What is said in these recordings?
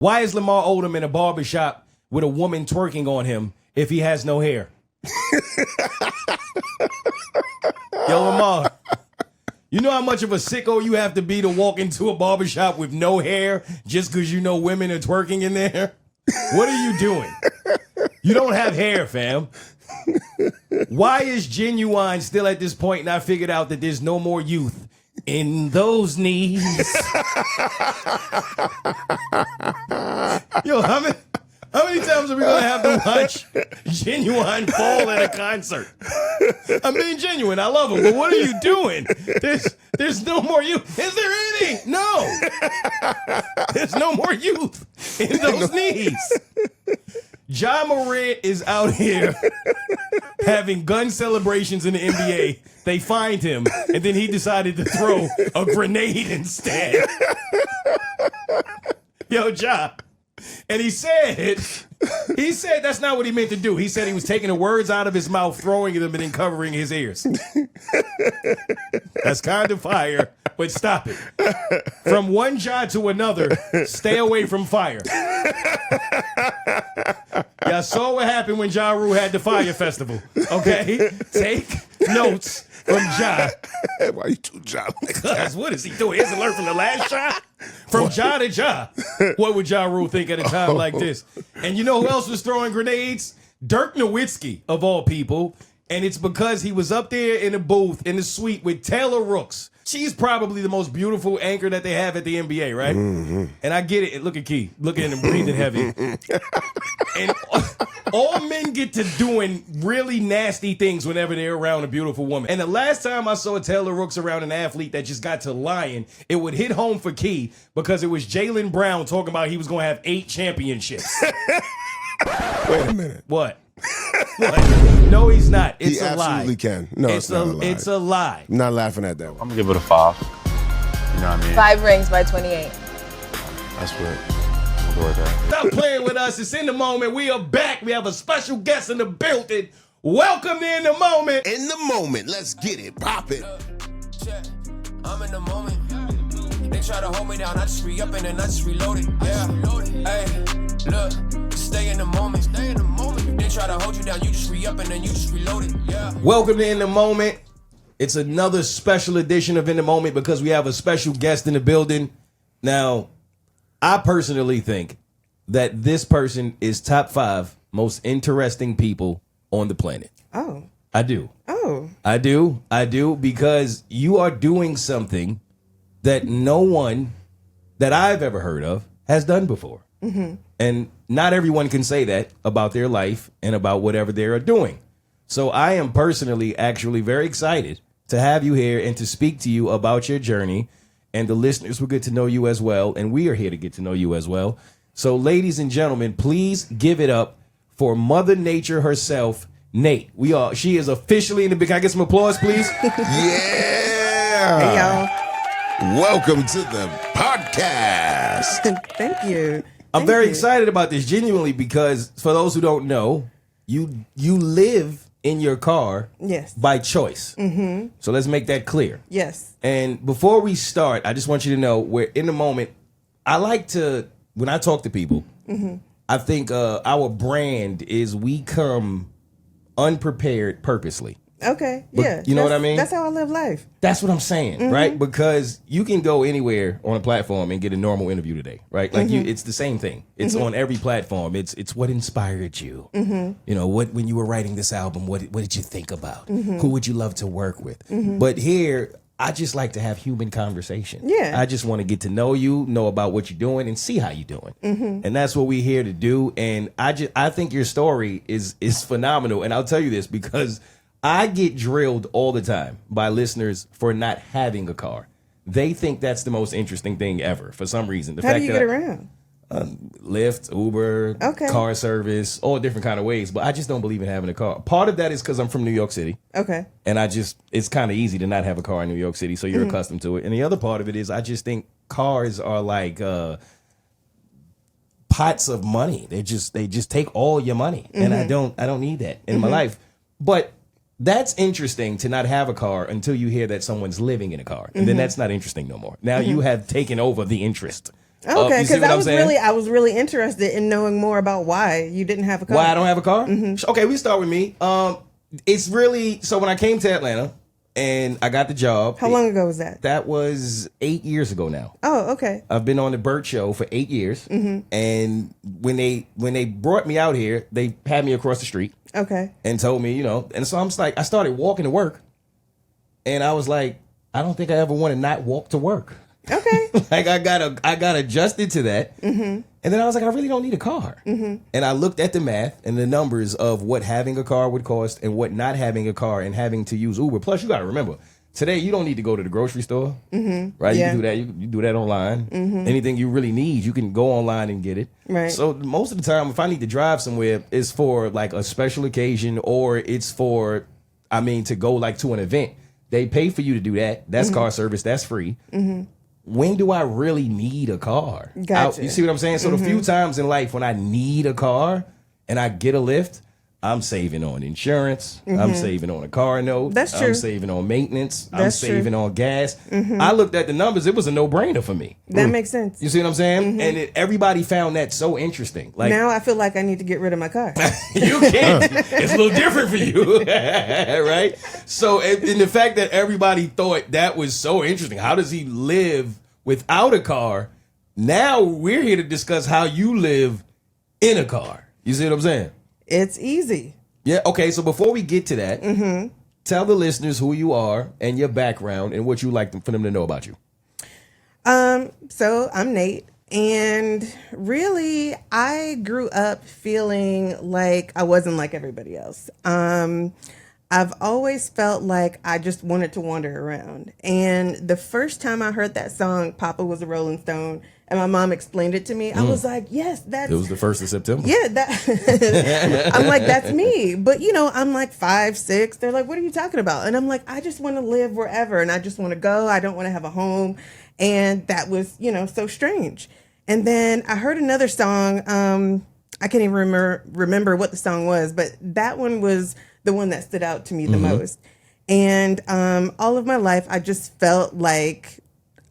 Why is Lamar Odom in a barbershop with a woman twerking on him if he has no hair? Yo, Lamar, you know how much of a sicko you have to be to walk into a barbershop with no hair just because you know women are twerking in there? What are you doing? You don't have hair, fam. Why is Genuine still at this point not figured out that there's no more youth in those knees? Yo, how many times are we going to have to watch Genuine fall at a concert? I'm being genuine. I love him. But what are you doing? There's no more youth. Is there any? No. There's no more youth in those knees. Ja Morant is out here having gun celebrations in the NBA. They find him, and then he decided to throw a grenade instead. Yo, Ja. And he said that's not what he meant to do. He said he was taking the words out of his mouth, throwing them, and then covering his ears. That's kind of fire, but stop it. From one Ja to another, stay away from fire. Y'all saw what happened when Ja Rule had the Fire Festival. Okay? Take notes from Ja. Why you too Ja? Because what is he doing? He hasn't learned from the last Ja? From Ja to Ja. What would Ja Rule think at a time like this? And you know who else was throwing grenades? Dirk Nowitzki, of all people. And it's because he was up there in the booth, in the suite with Taylor Rooks. She's probably the most beautiful anchor that they have at the NBA, right? Mm-hmm. And I get it. Look at Key. Look at him breathing heavy. And all men get to doing really nasty things whenever they're around a beautiful woman. And the last time I saw Taylor Rooks around an athlete that just got to lying, it would hit home for Key because it was Jaylen Brown talking about he was going to have 8 championships. Wait a minute. What? What? No, he's not. It's he a lie. Absolutely can. No, it's not a lie. It's a lie. I'm not laughing at that one. I'm gonna give it a 5. You know what I mean? 5 rings by 28. That's what I'm gonna go with that. Stop playing with us. It's In the Moment. We are back. We have a special guest in the building. Welcome to In the Moment. In the moment. Let's get it. Pop it. I'm in the moment. They try to hold me down. I just re-up and then I just reload it. Yeah. Hey, look. Stay in the moment. Stay in the moment. They try to hold you down. You just re-up and then you just reload it. Yeah. Welcome to In the Moment. It's another special edition of In the Moment because we have a special guest in the building. Now, I personally think that this person is top 5 most interesting people on the planet. Oh. I do. Oh. I do because you are doing something that no one that I've ever heard of has done before. Mm-hmm. And not everyone can say that about their life and about whatever they are doing. So I am personally actually very excited to have you here and to speak to you about your journey. And the listeners will get to know you as well. And we are here to get to know you as well. So ladies and gentlemen, please give it up for Mother Nature herself, Nate. She is officially in the big. Can I get some applause, please? Yeah. Hey, y'all. Welcome to the podcast. Thank you. I'm very excited about this, genuinely, because for those who don't know, you live in your car by choice. Mm-hmm. So let's make that clear. Yes. And before we start, I just want you to know we're in the moment. I like to, when I talk to people, I think our brand is we come unprepared purposely. Okay. But Yeah. you know what I mean? That's how I live life. That's what I'm saying, right? Because you can go anywhere on a platform and get a normal interview today, right? Like it's the same thing. It's on every platform. It's what inspired you. You know, when you were writing this album, what did you think about? Who would you love to work with? But here, I just like to have human conversation. Yeah. I just want to get to know you, know about what you're doing, and see how you're doing. And that's what we're here to do. And I think your story is phenomenal. And I'll tell you this because I get drilled all the time by listeners for not having a car. They think that's the most interesting thing ever for some reason. How do you get around? Lyft, Uber, car service, all different kind of ways. But I just don't believe in having a car. Part of that is because I'm from New York City. Okay. And it's kind of easy to not have a car in New York City, so you're accustomed to it. And the other part of it is I just think cars are like pots of money. They just take all your money. And I don't need that in my life. But that's interesting to not have a car until you hear that someone's living in a car. And then that's not interesting no more. Now you have taken over the interest Okay, You see because what I'm saying? I was really interested in knowing more about why you didn't have a car. Why I don't have a car? Okay, we start with me. It's really so when I came to Atlanta and I got the job. How long ago was that? That was 8 years ago now. Oh, okay. I've been on the Burt Show for 8 years, and when they brought me out here, they had me across the street Okay. and told me, and so I'm just like, I started walking to work, and I was like, I don't think I ever want to not walk to work. Okay. Like I got adjusted to that, and then I was like, I really don't need a car. And I looked at the math and the numbers of what having a car would cost and what not having a car and having to use Uber. Plus, you got to remember, today you don't need to go to the grocery store, right? Yeah. You can do that. You do that online. Anything you really need, you can go online and get it. Right. So most of the time, if I need to drive somewhere, it's for like a special occasion or it's for, to go like to an event. They pay for you to do that. That's car service. That's free. When do I really need a car? Gotcha. You see what I'm saying? So the few times in life when I need a car and I get a lift, I'm saving on insurance. I'm saving on a car note. That's true. I'm saving on maintenance. I'm That's true. saving on gas. I looked at the numbers. It was a no-brainer for me. That makes sense. You see what I'm saying? And everybody found that so interesting. Like Now I feel like I need to get rid of my car. you can't. It's a little different for you, right? So, and the fact that everybody thought that was so interesting. How does he live without a car? Now we're here to discuss how you live in a car. You see what I'm saying? It's easy. Yeah. Okay. So before we get to that, tell the listeners who you are and your background and what you like for them to know about you. So I'm Nate, and really I grew up feeling like I wasn't like everybody else. I've always felt like I just wanted to wander around. And the first time I heard that song, Papa Was a Rolling Stone, and my mom explained it to me, I was like, yes, that's... It was the 1st of September. Yeah, that I'm like, that's me. But I'm like 5, 6. They're like, what are you talking about? And I'm like, I just want to live wherever, and I just want to go. I don't want to have a home. And that was, so strange. And then I heard another song. I can't even remember what the song was, but that one was the one that stood out to me the most. And all of my life, I just felt like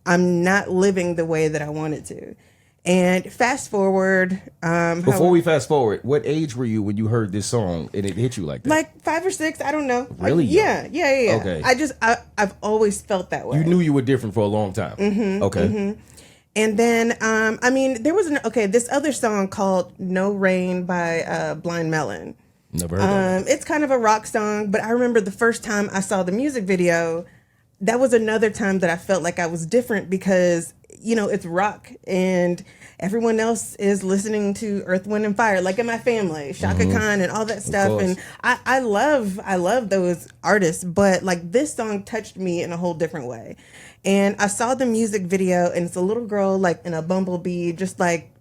I'm not living the way that I wanted to. And fast forward. Before we fast forward, what age were you when you heard this song and it hit you like that? Like 5 or 6, I don't know. Really? Yeah. Okay. I've always felt that way. You knew you were different for a long time. Okay. And then, there was this other song called No Rain by Blind Melon. Never heard of it. It's kind of a rock song, but I remember the first time I saw the music video, that was another time that I felt like I was different because, it's rock and everyone else is listening to Earth, Wind and Fire, like in my family, Shaka Khan and all that stuff. And I love those artists, but like this song touched me in a whole different way. And I saw the music video and it's a little girl like in a bumblebee, just like,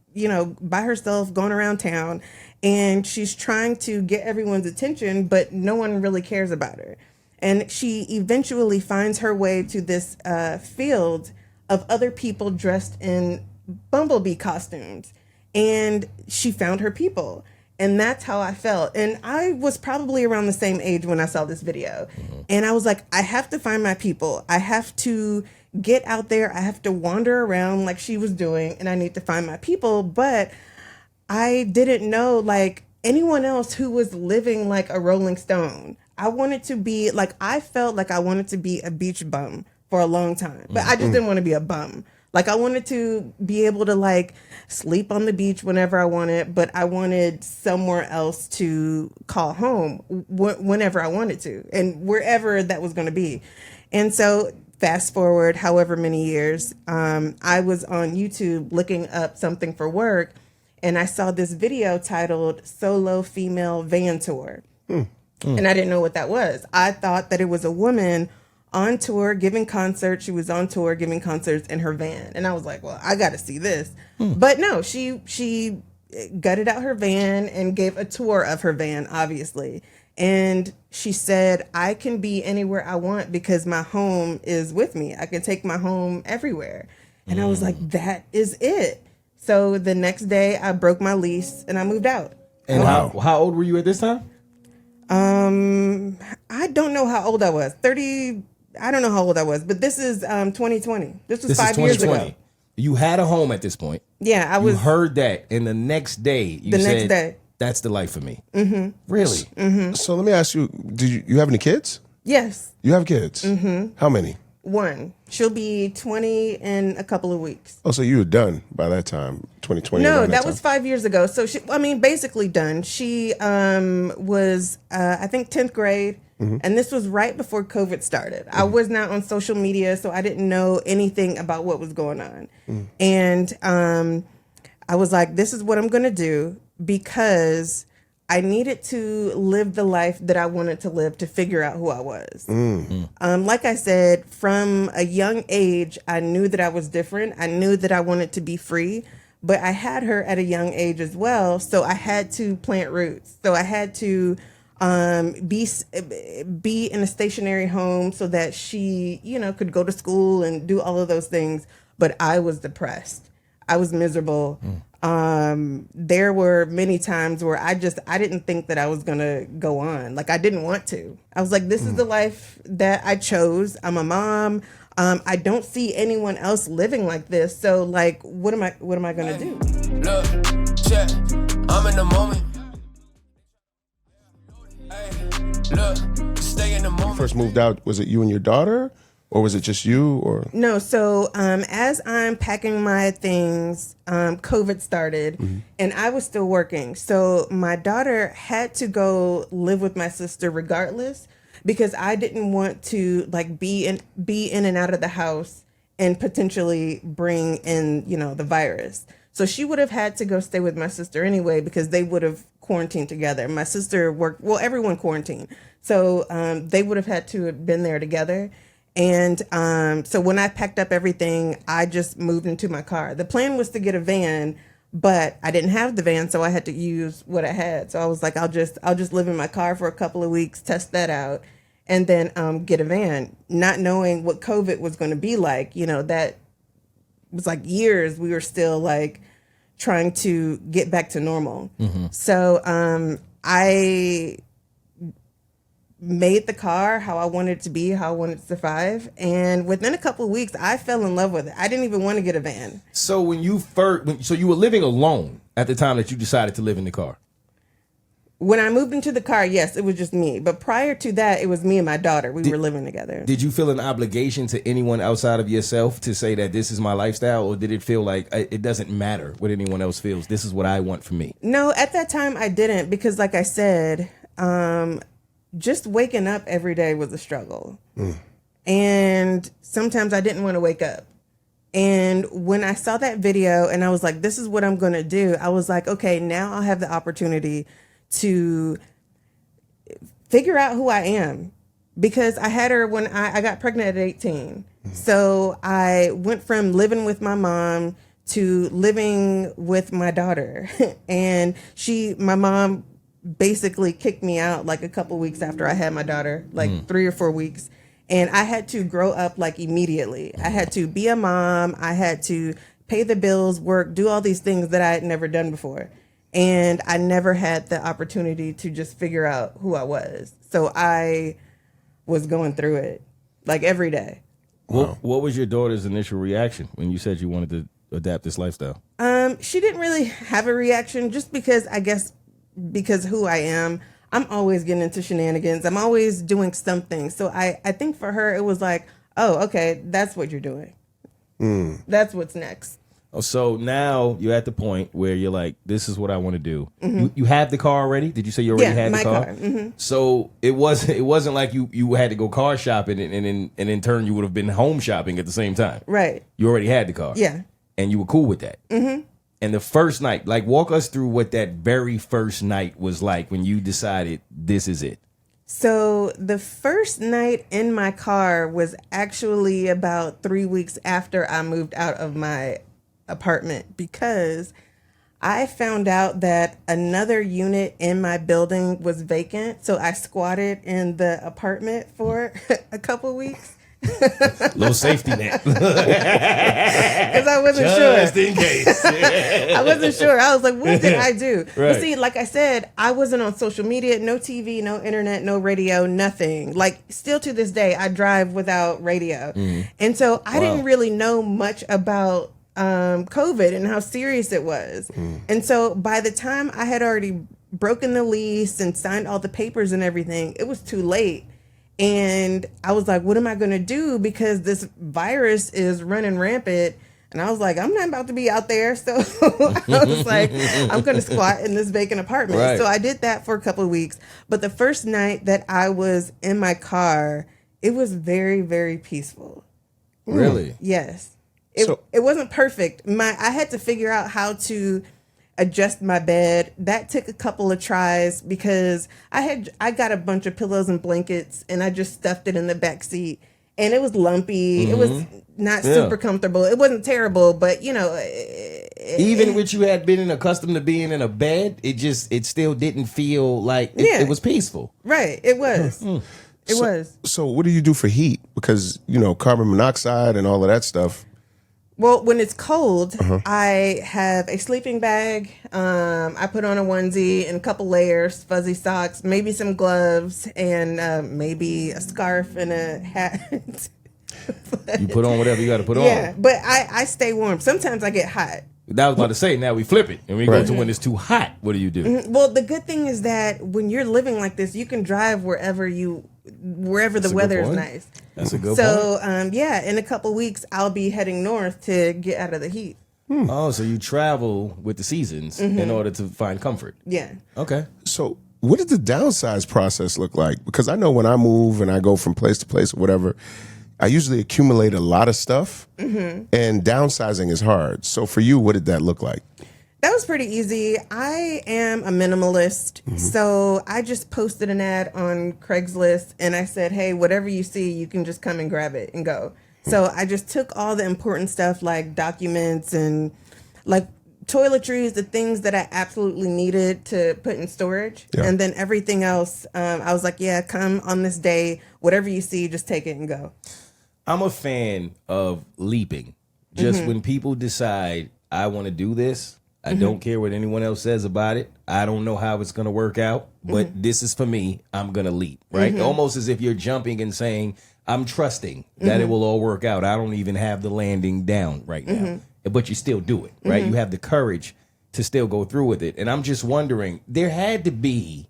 by herself going around town. And she's trying to get everyone's attention, but no one really cares about her. And she eventually finds her way to this field of other people dressed in bumblebee costumes. And she found her people. And that's how I felt. And I was probably around the same age when I saw this video. And I was like, I have to find my people. I have to get out there. I have to wander around like she was doing. And I need to find my people. But I didn't know like anyone else who was living like a Rolling Stone. I wanted to be like, I felt like I wanted to be a beach bum for a long time, but I just didn't want to be a bum. Like I wanted to be able to like sleep on the beach whenever I wanted, but I wanted somewhere else to call home whenever I wanted to and wherever that was going to be. And so fast forward however many years, I was on YouTube looking up something for work. And I saw this video titled Solo Female Van Tour. And I didn't know what that was. I thought that it was a woman on tour giving concerts. She was on tour giving concerts in her van. And I was like, well, I got to see this. But no, she gutted out her van and gave a tour of her van, obviously. And she said, I can be anywhere I want because my home is with me. I can take my home everywhere. And I was like, that is it. So the next day I broke my lease and I moved out. And how old were you at this time? I don't know how old I was. 30. I don't know how old I was, but this is 2020. This was 5 years ago. You had a home at this point. Yeah, I You was. heard that, and the next day you The said, next day. "That's the life for me." Mm-hmm. Really? So let me ask you: Did you have any kids? Yes, You have kids? Mm-hmm. How many? one. She'll be 20 in a couple of weeks. Oh, so you were done by that time, 2020. No, around that time. was 5 years ago. So basically done. She was, I think, 10th grade. And this was right before COVID started. I was not on social media, so I didn't know anything about what was going on. And I was like, this is what I'm going to do because I needed to live the life that I wanted to live to figure out who I was. Like I said, from a young age, I knew that I was different. I knew that I wanted to be free, but I had her at a young age as well. So I had to plant roots. So I had to be in a stationary home so that she, could go to school and do all of those things. But I was depressed. I was miserable. There were many times where I didn't think that I was going to go on. Like, I didn't want to. I was like, this is the life that I chose. I'm a mom. I don't see anyone else living like this. So like, what am I going to do? Look, check, I'm in the moment. Hey, look, stay in the moment. First moved out, was it you and your daughter, or was it just you? Or No, so as I'm packing my things, COVID started, and I was still working. So my daughter had to go live with my sister regardless, because I didn't want to like be in and out of the house and potentially bring in the virus. So she would have had to go stay with my sister anyway, because they would have quarantined together. My sister worked, everyone quarantined. So they would have had to have been there together. And so when I packed up everything, I just moved into my car. The plan was to get a van, but I didn't have the van, so I had to use what I had. So I was like, I'll just live in my car for a couple of weeks, test that out, and then get a van, not knowing what COVID was going to be like. That was like years. We were still like trying to get back to normal. So I made the car how I wanted it to be, how I wanted to survive. And within a couple of weeks, I fell in love with it. I didn't even want to get a van. So when you so you were living alone at the time that you decided to live in the car? When I moved into the car, yes, it was just me. But prior to that, it was me and my daughter. We were living together. Did you feel an obligation to anyone outside of yourself to say that this is my lifestyle? Or did it feel like it doesn't matter what anyone else feels? This is what I want for me. No, at that time I didn't, because like I said, just waking up every day was a struggle. And sometimes I didn't want to wake up. And when I saw that video and I was like, this is what I'm going to do, I was like, okay, now I'll have the opportunity to figure out who I am. Because I had her when I got pregnant at 18. So I went from living with my mom to living with my daughter. And my mom basically kicked me out like a couple weeks after I had my daughter, like 3 or 4 weeks. And I had to grow up like immediately. I had to be a mom. I had to pay the bills, work, do all these things that I had never done before. And I never had the opportunity to just figure out who I was. So I was going through it like every day. What was your daughter's initial reaction when you said you wanted to adapt this lifestyle? She didn't really have a reaction, just because because who I am, I'm always getting into shenanigans. I'm always doing something. So I think for her, it was like, oh, okay, that's what you're doing. That's what's next. Oh, so now you're at the point where you're like, this is what I want to do. You have the car already? Did you say you already had the car? So it wasn't like you had to go car shopping and in turn you would have been home shopping at the same time. Right. You already had the car. Yeah. And you were cool with that. And the first night, like, walk us through what that very first night was like when you decided this is it. So the first night in my car was actually about 3 weeks after I moved out of my apartment, because I found out that another unit in my building was vacant. So I squatted in the apartment for a couple weeks. Little safety net. Because I wasn't sure. Just in case. I wasn't sure. I was like, what did I do? Right. But see, like I said, I wasn't on social media, no TV, no internet, no radio, nothing. Like, still to this day, I drive without radio. And so I didn't really know much about COVID and how serious it was. And so by the time I had already broken the lease and signed all the papers and everything, it was too late. And I was like, what am I going to do? Because this virus is running rampant. And I was like, I'm not about to be out there. So I was like, I'm going to squat in this vacant apartment. Right. So I did that for a couple of weeks. But the first night that I was in my car, it was very, very peaceful. Really? Yes. It wasn't perfect. I had to figure out how to adjust my bed. That took a couple of tries because I got a bunch of pillows and blankets and I just stuffed it in the back seat. And it was lumpy. It was not super comfortable. It wasn't terrible, but even with you had been accustomed to being in a bed, it still didn't feel like it was peaceful. Right. It was. It was. So what do you do for heat? Because, carbon monoxide and all of that stuff. Well, when it's cold, I have a sleeping bag. I put on a onesie and a couple layers, fuzzy socks, maybe some gloves, and maybe a scarf and a hat. You put on whatever you got to put on. Yeah, but I stay warm. Sometimes I get hot. That was about to say, now we flip it. And we go to when it's too hot. What do you do? Well, the good thing is that when you're living like this, you can drive wherever the weather is nice. That's a good point. So, in a couple weeks, I'll be heading north to get out of the heat. Oh, so you travel with the seasons in order to find comfort. Yeah. Okay. So what did the downsize process look like? Because I know when I move and I go from place to place or whatever, I usually accumulate a lot of stuff, and downsizing is hard. So for you, what did that look like? That was pretty easy. I am a minimalist, so I just posted an ad on Craigslist, and I said, hey, whatever you see, you can just come and grab it and go. So I just took all the important stuff like documents and like toiletries, the things that I absolutely needed to put in storage. Yeah. And then everything else, I was like, yeah, come on this day. Whatever you see, just take it and go. I'm a fan of leaping. Just when people decide, I want to do this, I don't care what anyone else says about it. I don't know how it's going to work out, but this is for me. I'm going to leap, right? Almost as if you're jumping and saying, I'm trusting that it will all work out. I don't even have the landing down right now, but you still do it, right? You have the courage to still go through with it. And I'm just wondering, there had to be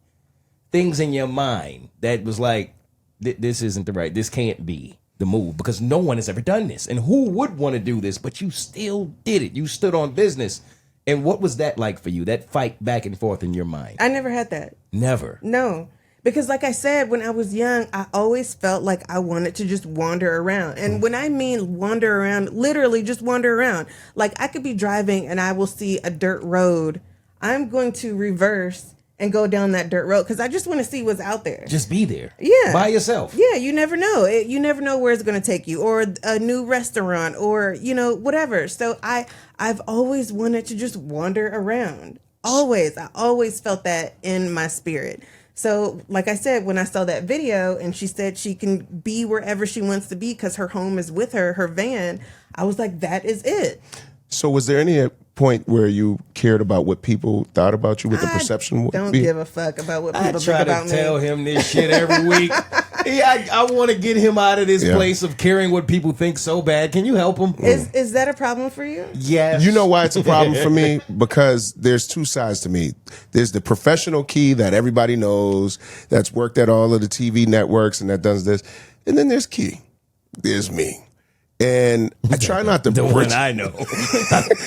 things in your mind that was like, this isn't the right, this can't be the move, because no one has ever done this. And who would want to do this? But you still did it. You stood on business. And what was that like for you, that fight back and forth in your mind? I never had that. Never. No. Because like I said, when I was young, I always felt like I wanted to just wander around. And when I mean wander around, literally just wander around. Like I could be driving and I will see a dirt road. I'm going to reverse and go down that dirt road because I just want to see what's out there. Just be there. Yeah. By yourself. Yeah, you never know. You never know where it's going to take you, or a new restaurant, or, whatever. So I've always wanted to just wander around. Always. I always felt that in my spirit. So, like I said, when I saw that video and she said she can be wherever she wants to be because her home is with her van, I was like, that is it. So was there any point where you cared about what people thought about you, what the perception would Don't be? give a fuck about what people I try think about to tell me. him this shit every week. I want to get him out of this place of caring what people think so bad. Can you help him? Is that a problem for you? Yes. You know why it's a problem for me? Because there's two sides to me. There's the professional Key that everybody knows, that's worked at all of the TV networks and that does this. And then there's Key. There's me. And I try not to The bridge. one I know.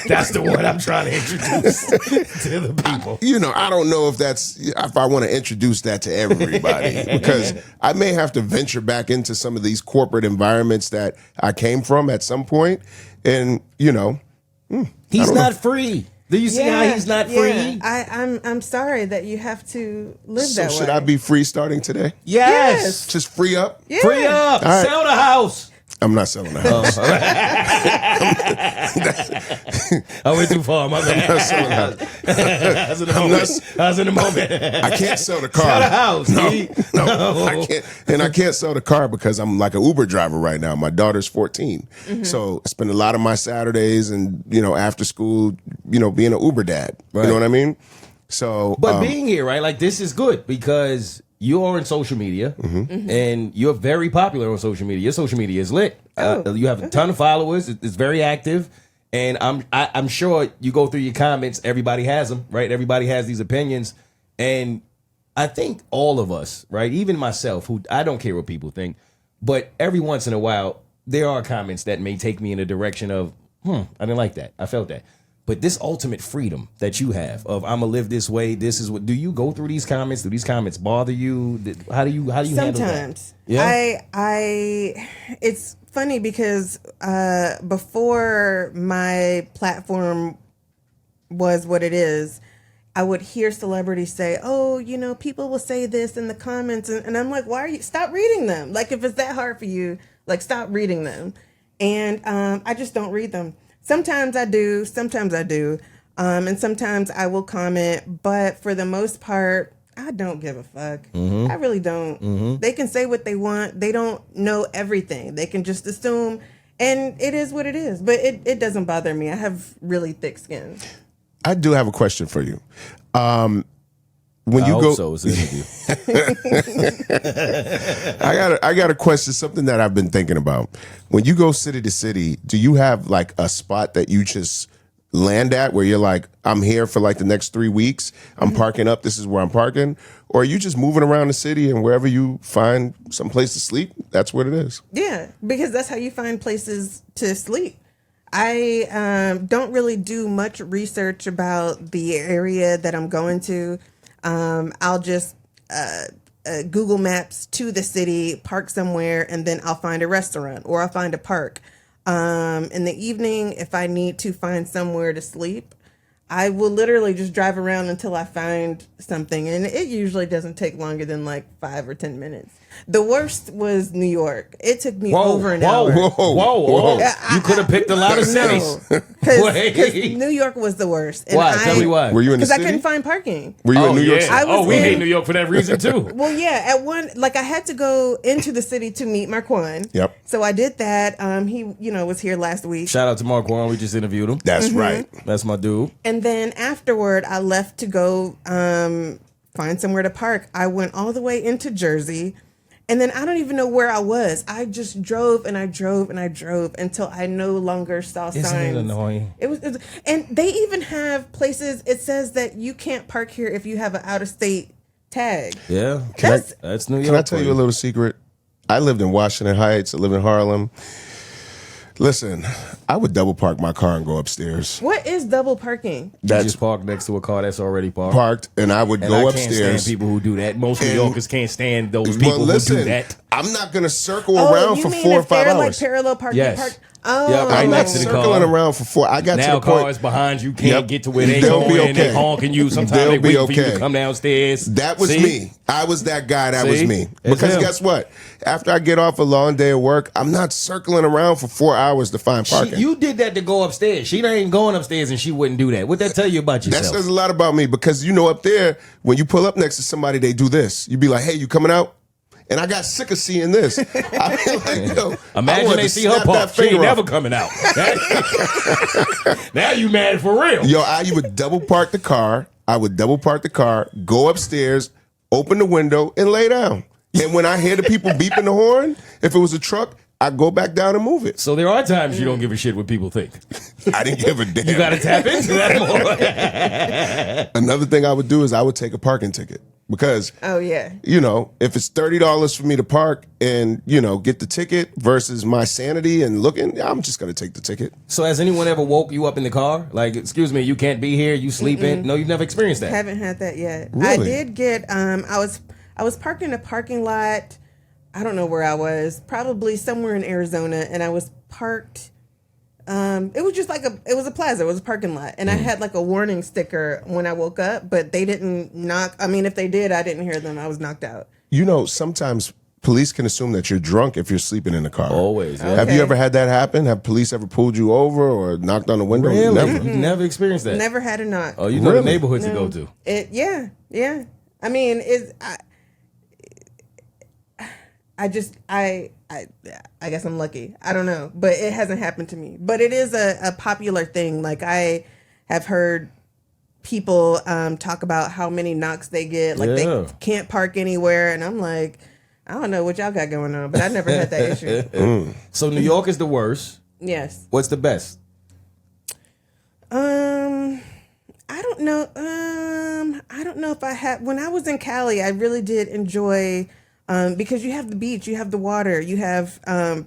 That's the one I'm trying to introduce to the people. I don't know if I want to introduce that to everybody because I may have to venture back into some of these corporate environments that I came from at some point. And, He's not free. Do you see how he's not free? I'm sorry that you have to live so that way. should I be free starting today? Yes. Just free up? Yeah. Free up. right. Sell the house. I'm not selling the house. I went too far. My bad. I'm not selling the house. I was in the moment. I can't sell the car. Sell the house. No, I can't. And I can't sell the car because I'm like an Uber driver right now. My daughter's 14. So I spend a lot of my Saturdays and, after school, being an Uber dad. Right. You know what I mean? So, But being here, right? Like, this is good because you are on social media and you're very popular on social media. Your social media is lit. You have a ton of followers. It's very active. And I'm sure you go through your comments, everybody has them, right? Everybody has these opinions. And I think all of us, right, even myself, who I don't care what people think, but every once in a while, there are comments that may take me in a direction of, I didn't like that. I felt that. But this ultimate freedom that you have of I'm gonna live this way. This is what. Do you go through these comments? Do these comments bother you? How do you handle that? Sometimes. Yeah. It's funny because before my platform was what it is, I would hear celebrities say, "Oh, people will say this in the comments," and I'm like, "Why are you? Stop reading them. Like, if it's that hard for you, like, stop reading them." And I just don't read them. Sometimes I do, and sometimes I will comment, but for the most part, I don't give a fuck. I really don't. They can say what they want. They don't know everything. They can just assume, and it is what it is. But it doesn't bother me. I have really thick skin. I do have a question for you. When you go, so it's an interview. I got a question. Something that I've been thinking about. When you go city to city, do you have like a spot that you just land at where you're like, I'm here for like the next 3 weeks. I'm parking up. This is where I'm parking. Or are you just moving around the city and wherever you find some place to sleep, that's what it is? Yeah, because that's how you find places to sleep. I don't really do much research about the area that I'm going to. I'll just Google Maps to the city, park somewhere, and then I'll find a restaurant or I'll find a park. In the evening, if I need to find somewhere to sleep, I will literally just drive around until I find something. And it usually doesn't take longer than like 5 or 10 minutes. The worst was New York. It took me over an hour. Whoa. You could have picked a lot of cities. Because New York was the worst. And Why? Tell me why. Were you in the Because I city? couldn't find parking. Were you in New York City? We hate New York for that reason too. Well, yeah, I had to go into the city to meet Marquand. Yep. So I did that. He, was here last week. Shout out to Marquand. We just interviewed him. That's right. That's my dude. And then afterward, I left to go find somewhere to park. I went all the way into Jersey. And then I don't even know where I was. I just drove and I drove and I drove until I no longer saw signs. Isn't it annoying? It was, and they even have places. It says that you can't park here if you have an out of state tag. Yeah, that's New York. Can I tell you a little secret? I lived in Washington Heights. I live in Harlem. Listen, I would double park my car and go upstairs. What is double parking? You just park next to a car that's already parked. And I would And go I upstairs. can't stand people who do that. Most New Yorkers can't stand those people who do that. I'm not going to circle around you for mean 4 or if 5 they're hours. like parallel parking? Yes. Oh, Yep, right I'm not next to the car. circling around for 4. I got Now to the point. cars behind you can't Yep. get to where they They'll going. be And they okay. honking you. Sometimes They'll they be wait for you okay. to come downstairs. That was See? me. I was that guy. That was See? me. It's Because him. guess what? After I get off a long day of work, I'm not circling around for 4 hours to find parking. You did that to go upstairs. She ain't going upstairs and she wouldn't do that. What'd that tell you about That yourself? says a lot about me because up there, when you pull up next to somebody, they do this. You be like, hey, you coming out? And I got sick of seeing this. I mean, like, I Imagine wanted they to see her snap park. that She ain't finger never off. coming out. Now you mad for real. Yo, I would double park the car. Go upstairs, open the window, and lay down. And when I hear the people beeping the horn, if it was a truck, I go back down and move it. So there are times you don't give a shit what people think. I didn't give a damn. You got to tap into that more. Another thing I would do is I would take a parking ticket because, Oh yeah. if it's $30 for me to park and, get the ticket versus my sanity and looking, I'm just going to take the ticket. So has anyone ever woke you up in the car? Like, excuse me, you can't be here. You sleeping? No, you've never experienced that. Haven't had that yet. Really? I did get. I was parked in a parking lot. I don't know where I was. Probably somewhere in Arizona, and I was parked. It was just like it was a plaza. It was a parking lot, and I had like a warning sticker when I woke up, but they didn't knock. I mean, if they did, I didn't hear them. I was knocked out. Sometimes police can assume that you're drunk if you're sleeping in the car. Always. Yeah. Have you Okay. ever had that happen? Have police ever pulled you over or knocked on the window? Really? Never. You never experienced that? Never had a knock. Oh, you know Really? the neighborhoods to go to. Yeah. I mean, I guess I'm lucky. I don't know, but it hasn't happened to me. But it is a popular thing. Like I have heard people talk about how many knocks they get. Like Yeah. they can't park anywhere, and I'm like, I don't know what y'all got going on, but I never had that issue. So New York is the worst. Yes. What's the best? know. I don't know if I had. When I was in Cali, I really did enjoy because you have the beach, you have the water, you have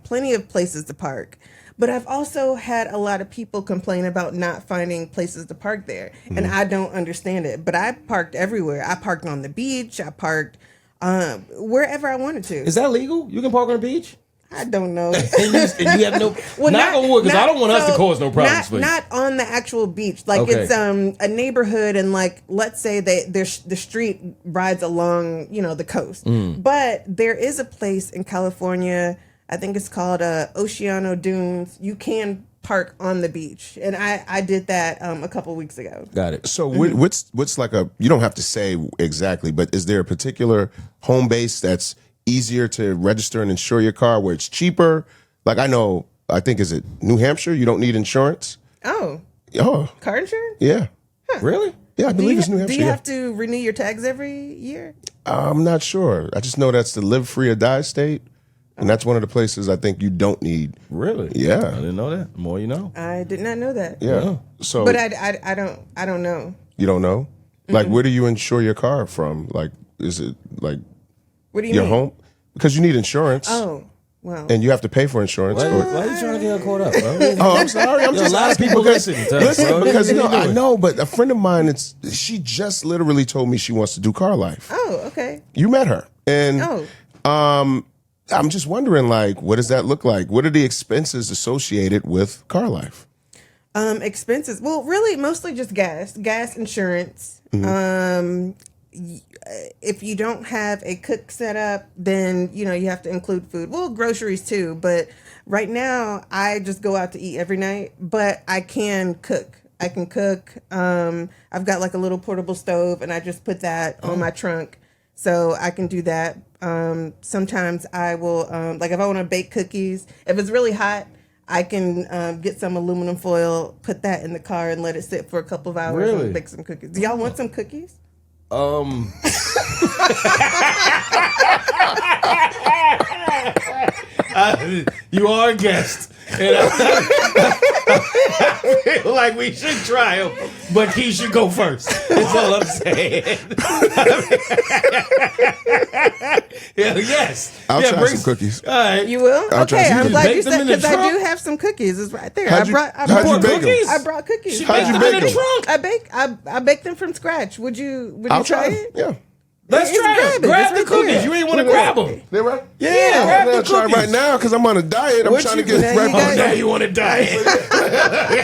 plenty of places to park. But I've also had a lot of people complain about not finding places to park there, and I don't understand it. But I parked everywhere. I parked on the beach. I parked wherever I wanted to. Is that legal? You can park on the beach? I don't know. and you have no. Well, not on wood, because I don't want us to cause no problems. Not on the actual beach. Like it's a neighborhood, and like let's say the street rides along, the coast. But there is a place in California. I think it's called Oceano Dunes. You can park on the beach, and I did that a couple weeks ago. Got it. So what's like you don't have to say exactly, but is there a particular home base that's easier to register and insure your car where it's cheaper? Like I think is it New Hampshire? You don't need insurance. Oh, car insurance? Yeah. Huh. Really? Yeah, I believe it's New Hampshire. Do you have to renew your tags every year? I'm not sure. I just know that's the live free or die state. And that's one of the places I think you don't need. Really? Yeah. I didn't know that. The more you know. I did not know that. Yeah. So, but I don't know. You don't know? Like, where do you insure your car from? Like, is it like what do you your mean? home? Because you need insurance. Oh, well. And you have to pay for insurance. Why are you trying to get her caught up, bro? Oh, I'm sorry. I'm Yo, just a lot of asking people because- listen to us, bro. because What are you I doing? know, but a friend of mine, she just literally told me she wants to do car life. Oh, okay. You met her, and I'm just wondering, like, what does that look like? What are the expenses associated with car life? Expenses. Well, really, mostly just gas insurance. If you don't have a cook set up, then you have to include food. Well, groceries too. But right now, I just go out to eat every night. But I can cook. I can cook. I've got like a little portable stove, and I just put that on my trunk, so I can do that. Sometimes I will, like if I want to bake cookies, if it's really hot, I can get some aluminum foil, put that in the car, and let it sit for a couple of hours Really? and bake some cookies. Do y'all want some cookies? You are a guest. And I feel like we should try them, but he should go first. That's all I'm saying. Yes. I'll try some cookies. All right. You will? I'll try Okay, some I'm cookies. glad Bake you them said, in the because I trunk? do have some cookies. It's right there. How'd you bake I them? brought cookies. How'd you Bake them bake in the them? trunk. I baked them from scratch. Would you I'll try try it? Yeah. Let's It's try grab it. it. Grab It's the right cookies. there. You ain't want to grab them. They right? Yeah, grab I'm the try cookies. right now because I'm on a diet. I'm What trying to you- get Now you ready. got- Now you want to diet.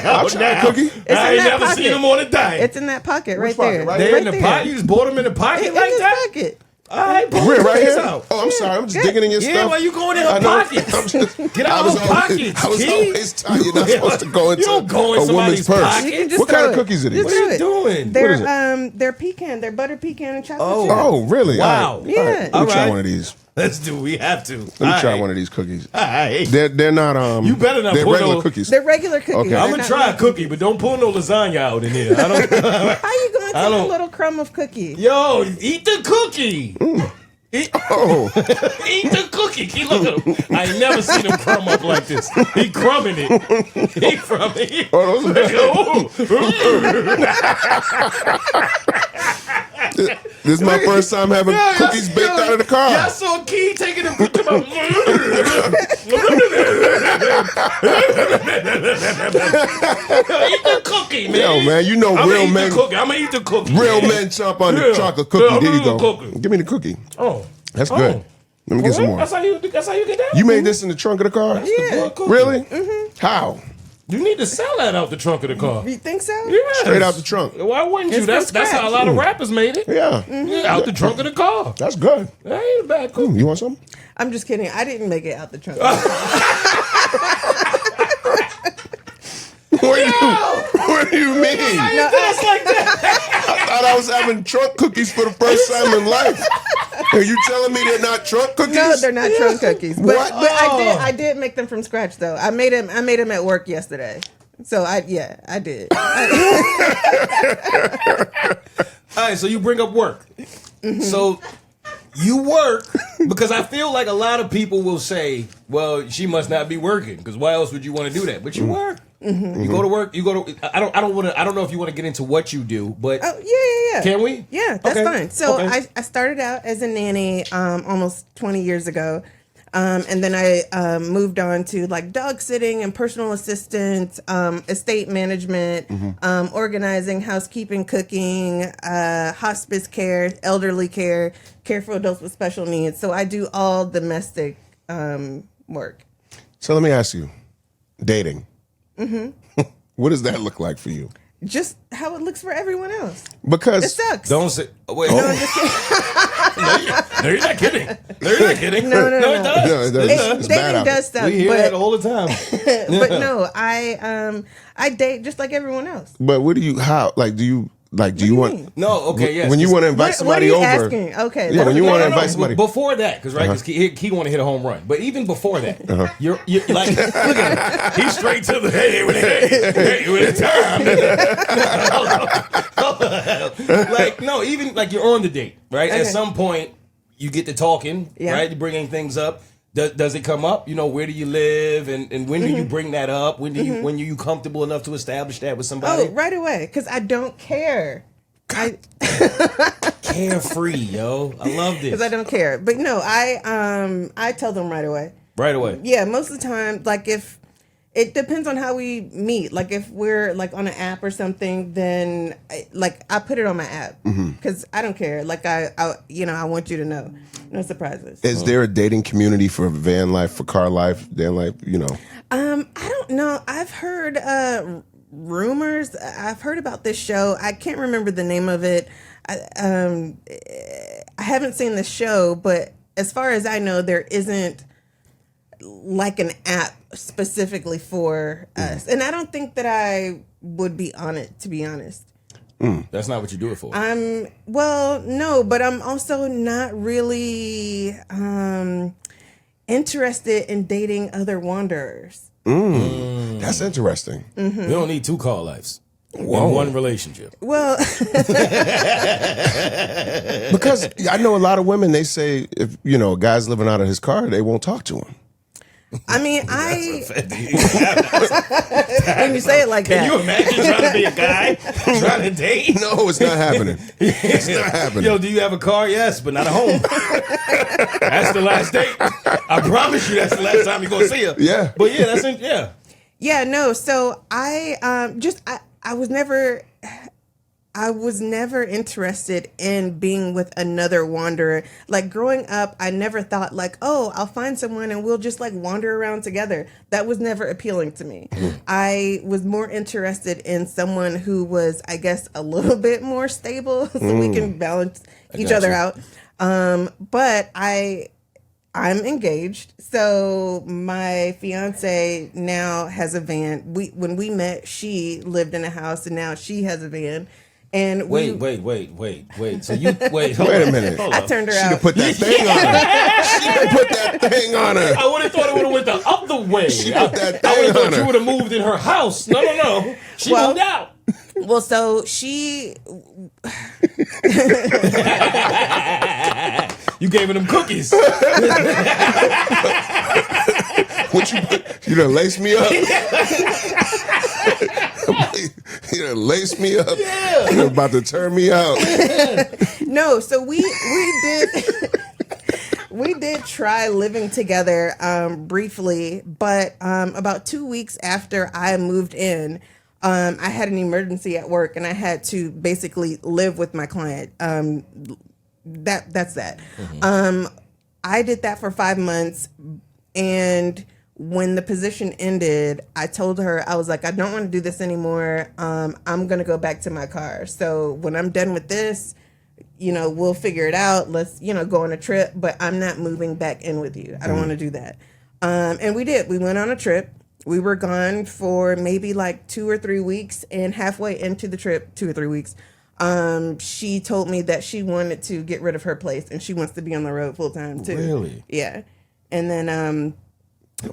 I'll try a cookie. It's I in ain't that never pocket. seen him on a diet. It's in that pocket right pocket? there. Right They're in the there. pocket. You just bought them in the pocket In like this that? pocket. All right, pull Where, the right cookies here? out. Oh, I'm sorry. I'm just digging in your Yeah, stuff. why you going in I her know. pockets? I'm just- Get out I was of her always- pockets, I was Key. always taught you're not supposed to go into You don't go in a woman's somebody's purse. pocket. You can just What kind throw of cookies are these? Just What are do you it. doing? They're What is they're pecan. They're butter pecan and chocolate Oh. chip. Oh, really? Wow. All right. Yeah. Let me All try right. one of these. Let's do. We have to. Let me try one of these cookies. All right. They're not You better not they're put regular no- cookies. They're regular cookies. Okay. They're I'm gonna not try a really- cookie, but don't pull no lasagna out in here. I don't. How you going to I take a don't- little crumb of cookie? Yo, eat the cookie. Eat, Oh, eat the cookie. He look at him. I ain't never seen him crumb up like this. He crumbing it. He crumbing it. oh, this is my first time having cookies baked out of the car. Yeah, I saw Key taking them. Eat the cookie, man. Yo, man, you know I'm real eat men. The cookie. I'm gonna eat the cookie. Real man. men chomp on the Yeah. chocolate cookie. Yeah, There you I'm go. eating the cookie. Give me the cookie. Oh, That's good. Let me get some more. That's how you get that. You made this in the trunk of the car? Yeah. Really? How? You need to sell that out the trunk of the car. You think so? Yes. Straight out the trunk. Why wouldn't you? It's from That's how a scratch. lot of rappers made it. Yeah. Yeah, out the trunk of the car. That's good. That ain't a bad cookie. You want some? I'm just kidding. I didn't make it out the trunk. What do you mean? That's like that. I thought I was having trunk cookies for the first time in life. Are you telling me they're not trunk cookies? No, they're not trunk cookies. But, What? but I did make them from scratch though. I made them at work yesterday. So I did. All right, so you bring up work. So you work because I feel like a lot of people will say, well, she must not be working because why else would you want to do that? But you work. You go to work. You go to. I don't know if you want to get into what you do, but yeah. Can we? Yeah, that's Okay. fine. So Okay. I started out as a nanny almost 20 years ago. And then I moved on to like dog sitting and personal assistant, estate management, organizing, housekeeping, cooking, hospice care, elderly care, care for adults with special needs. So I do all domestic work. So let me ask you, dating. What does that look like for you? Just how it looks for everyone else. Because It sucks. Don't say. Wait. No, I'm just kidding. No, you're not kidding. No, you're not kidding. No. it does. No, it does. It's bad Dating out does suck. We hear but, that all the time. but no, I date just like everyone else. But what do you? How? Like, do you? Like, do you want? mean? No, okay, yes. When you want to invite What are somebody you over? asking? Okay, Yeah, when you no, want to no, invite somebody. Before that, because because he want to hit a home run. But even before that, you're like, look at him. He's straight to the hey with the time. Like no, even like you're on the date, right? At Okay. some point, you get to talking, Yeah. right? You're bringing things up. Does it come up? You know, where do you live, and when do you bring that up? When do you when are you comfortable enough to establish that with somebody? Oh, right away, because I don't care. Carefree, yo. I love this. Because I don't care. But no, I tell them right away. Right away. Yeah, most of the time, like if it depends on how we meet. Like if we're like on an app or something, then I put it on my app because I don't care. Like I want you to know. No surprises. Is there a dating community for van life, for car life, van life? You know. I don't know. I've heard rumors. I've heard about this show. I can't remember the name of it. I haven't seen the show, but as far as I know, there isn't like an app specifically for us. And I don't think that I would be on it, to be honest. That's not what you do it for. Well, no, but I'm also not really interested in dating other wanderers. That's interesting. We don't need two call lives in one relationship. Well, Because I know a lot of women. They say if a guy's living out of his car, they won't talk to him. I mean, when you say it like Can that, you imagine trying to be a guy trying to date? No, it's not happening. It's not happening. Yo, do you have a car? Yes, but not a home. That's the last date. I promise you, that's the last time you're gonna see her. Yeah. But yeah, that's it. Yeah. yeah, no. So I was never interested in being with another wanderer. Like growing up, I never thought like, oh, I'll find someone and we'll just like wander around together. That was never appealing to me. I was more interested in someone who was, I guess, a little bit more stable so we can balance each other out. But I'm engaged. So my fiance now has a van. When we met, she lived in a house and now she has a van. And Wait. So you wait. Hold Wait on. a minute. Hold I on. turned her She out. could put that thing on her. She could put that thing on her. I would have thought it would have went the other way. put that I would thing have thought on you her. would have moved in her house. No. She Well- moved out. Well, so she, You gave her them cookies. What you done lace me up? You done lace me up. Yeah. You're about to turn me out. no, so we did, we did try living together briefly, but about 2 weeks after I moved in, I had an emergency at work and I had to basically live with my client. That's that. I did that for 5 months, and when the position ended, I told her, I was like, I don't want to do this anymore. I'm gonna go back to my car. So when I'm done with this, we'll figure it out. Let's, go on a trip, but I'm not moving back in with you. I don't want to do that. And we did. We went on a trip. We were gone for maybe like 2 or 3 weeks, and halfway into the trip, 2 or 3 weeks, she told me that she wanted to get rid of her place and she wants to be on the road full time too. Really? Yeah. And then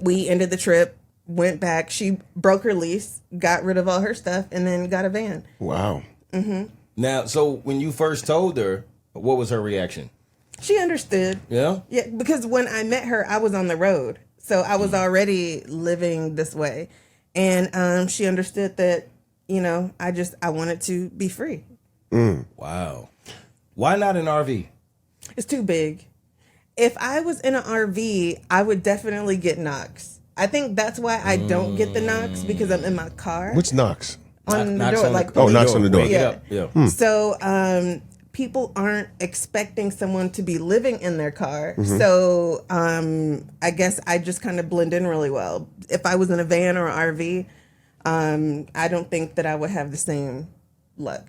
we ended the trip, went back. She broke her lease, got rid of all her stuff, and then got a van. Wow. Now, so when you first told her, what was her reaction? She understood. Yeah? Yeah, because when I met her, I was on the road. So I was already living this way. And she understood that, you know, I wanted to be free. Wow. Why not an RV? It's too big. If I was in an RV, I would definitely get knocks. I think that's why I don't get the knocks, because I'm in my car. Which knocks? On the Knocks door. on Like, knocks on the door. Wake it up. Yeah. So people aren't expecting someone to be living in their car. So I guess I just kind of blend in really well. If I was in a van or an RV, I don't think that I would have the same luck.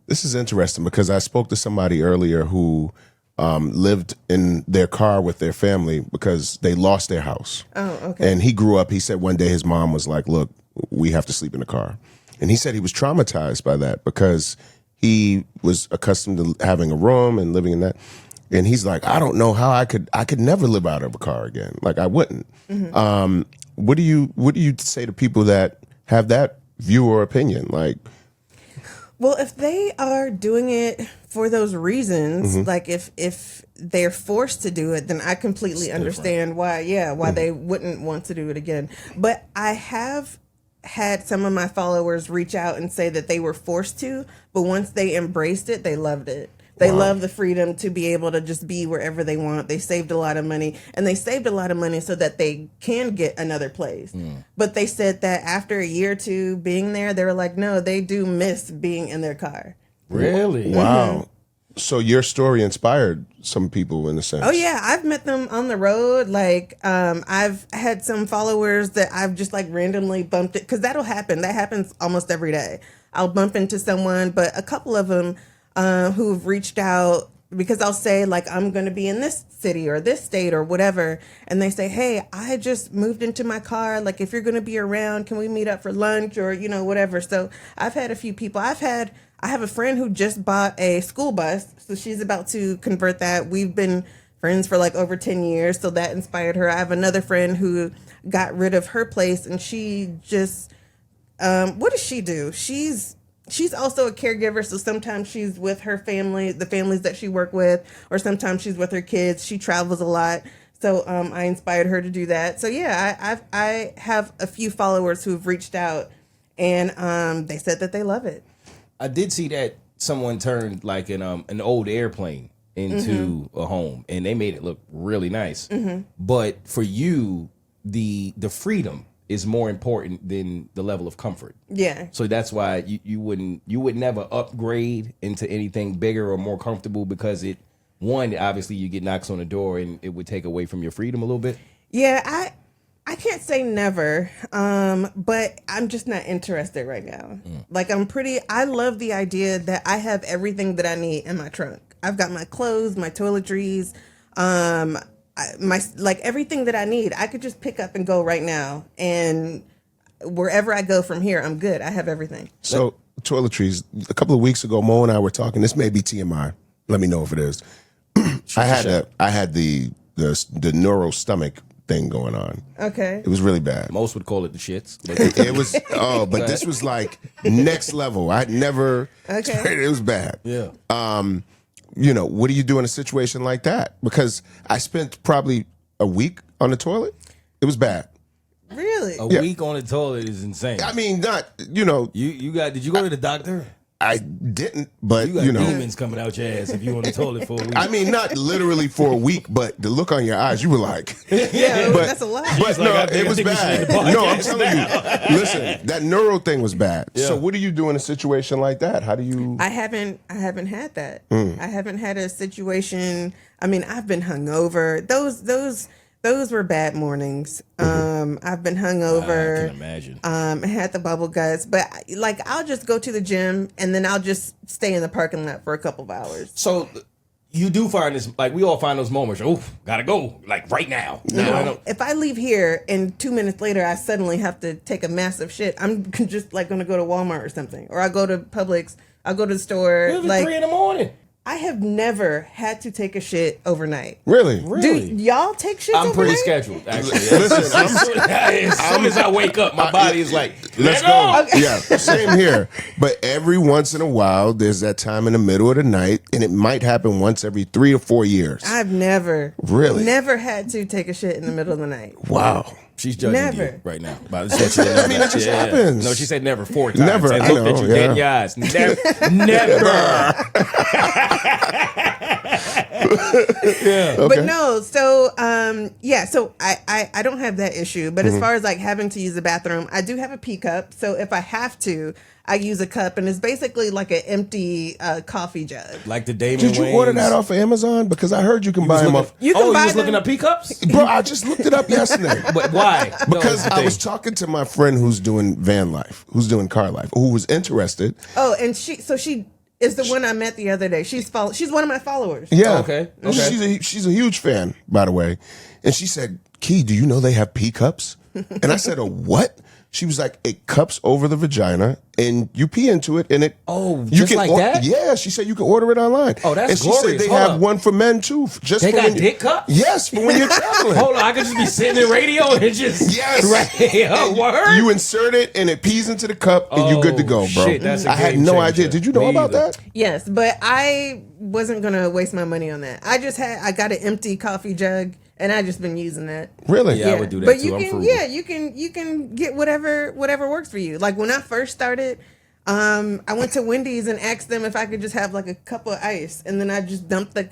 This is interesting because I spoke to somebody earlier who lived in their car with their family because they lost their house. Oh, okay. And he grew up, he said one day his mom was like, look, we have to sleep in the car. And he said he was traumatized by that because he was accustomed to having a room and living in that. And he's like, I don't know how I could never live out of a car again. Like I wouldn't. What do you say to people that have that view or opinion? Like, well, if they are doing it for those reasons, like if they're forced to do it, then I completely understand why they wouldn't want to do it again. But I have had some of my followers reach out and say that they were forced to, but once they embraced it, they loved it. They love the freedom to be able to just be wherever they want. They saved a lot of money, and they saved a lot of money so that they can get another place. But they said that after a year or two being there, they were like, no, they do miss being in their car. Really? wow. So your story inspired some people in a sense. Oh yeah, I've met them on the road. Like, I've had some followers that I've just like randomly bumped it, because that'll happen. That happens almost every day. I'll bump into someone, but a couple of them who've reached out, because I'll say like, I'm going to be in this city or this state or whatever. And they say, hey, I just moved into my car. Like, if you're going to be around, can we meet up for lunch or, you know, whatever. So I've had a few people. I have a friend who just bought a school bus. So she's about to convert that. We've been friends for like over 10 years. So that inspired her. I have another friend who got rid of her place, and she just, what does she do? She's also a caregiver, so sometimes she's with her family, the families that she work with, or sometimes she's with her kids. She travels a lot, so I inspired her to do that. So yeah, I have a few followers who've reached out, and they said that they love it. I did see that someone turned like an old airplane into a home, and they made it look really nice. But for you, the freedom is more important than the level of comfort. Yeah. So that's why you would never upgrade into anything bigger or more comfortable, because obviously you get knocks on the door and it would take away from your freedom a little bit. Yeah, I can't say never, but I'm just not interested right now. Like, I love the idea that I have everything that I need in my trunk. I've got my clothes, my toiletries, like everything that I need. I could just pick up and go right now, and wherever I go from here, I'm good. I have everything. So Toiletries, a couple of weeks ago, Mo and I were talking. This may be TMI. Let me know if it is. I had the neural stomach thing going on. Okay. It was really bad. Most would call it the shits. But It was but this was like next level. I'd never. Okay. It was bad. yeah. You know, what do you do in a situation like that? Because I spent probably a week on the toilet. It was bad. Really? A week on the toilet is insane. I mean, not, you know, Did you go to the doctor? I didn't, but You got you know. demons coming out your ass if you on the toilet for a week. I mean, not literally for a week, but the look on your eyes, you were like, Yeah, but- that's a lot. but like, I no, think it was we should end bad. the podcast No, I'm telling you. Listen, that neuro thing was bad. Yeah. So what do you do in a situation like that? How do you? I haven't had that. I haven't had a situation. I mean, I've been hungover. Those were bad mornings. I've been hungover. I can imagine. I had the bubble guts, but like, I'll just go to the gym and then I'll just stay in the parking lot for a couple of hours. So you do find this, like, we all find those moments. Oh, gotta go, like right now. If I leave here and 2 minutes later I suddenly have to take a massive shit, I'm just like going to go to Walmart or something, or I go to Publix. I'll go to the store. It was Like, 3 a.m. I have never had to take a shit overnight. Really? Do y'all take shit I'm pretty overnight? scheduled, actually. Listen, as soon as I wake up, my body is like, Let's go. Yeah, same here. But every once in a while, there's that time in the middle of the night, and it might happen once every 3 or 4 years. I've never Really? never had to take a shit in the middle of the night. Wow. She's judging Never. you right now. I mean, that just happens. No, she said never 4 times. Never, And I looked know, at you yeah. dead in your eyes. Never. But no, so so I don't have that issue. But as far as like having to use the bathroom, I do have a pee cup. So if I have to, I use a cup, and it's basically like an empty coffee jug. Like the Damon Did you Wayans. order that off of Amazon? Because I heard you can buy them off. You can you buy was looking them. up pee cups? Bro, I just looked it up yesterday. But why? Because I was talking to my friend who's doing van life, who's doing car life, who was interested. Oh, and she is the one I met the other day. She's one of my followers. Yeah. Okay. She's a huge fan, by the way. And she said, Key, do you know they have pee cups? And I said, a what? She was like, it cups over the vagina and you pee into it and it. Oh, you just like that? Yeah, she said you can order it online. Oh, that's And she glorious. said they Hold have up. one for men too. Just They for got when you- dick cups? Yes, for when you're traveling. Hold on, I could just be sitting in radio and just Yes. right. And Word? you insert it and it pees into the cup and you're good to go, bro. Shit, that's a I had game no changer. idea. Did you know Me about either. that? Yes, but I wasn't gonna waste my money on that. I got an empty coffee jug, and I just been using that. Really? Yeah, I would do that but too. you I'm can, frugal. you can get whatever works for you. Like when I first started, I went to Wendy's and asked them if I could just have like a cup of ice, and then I just dumped the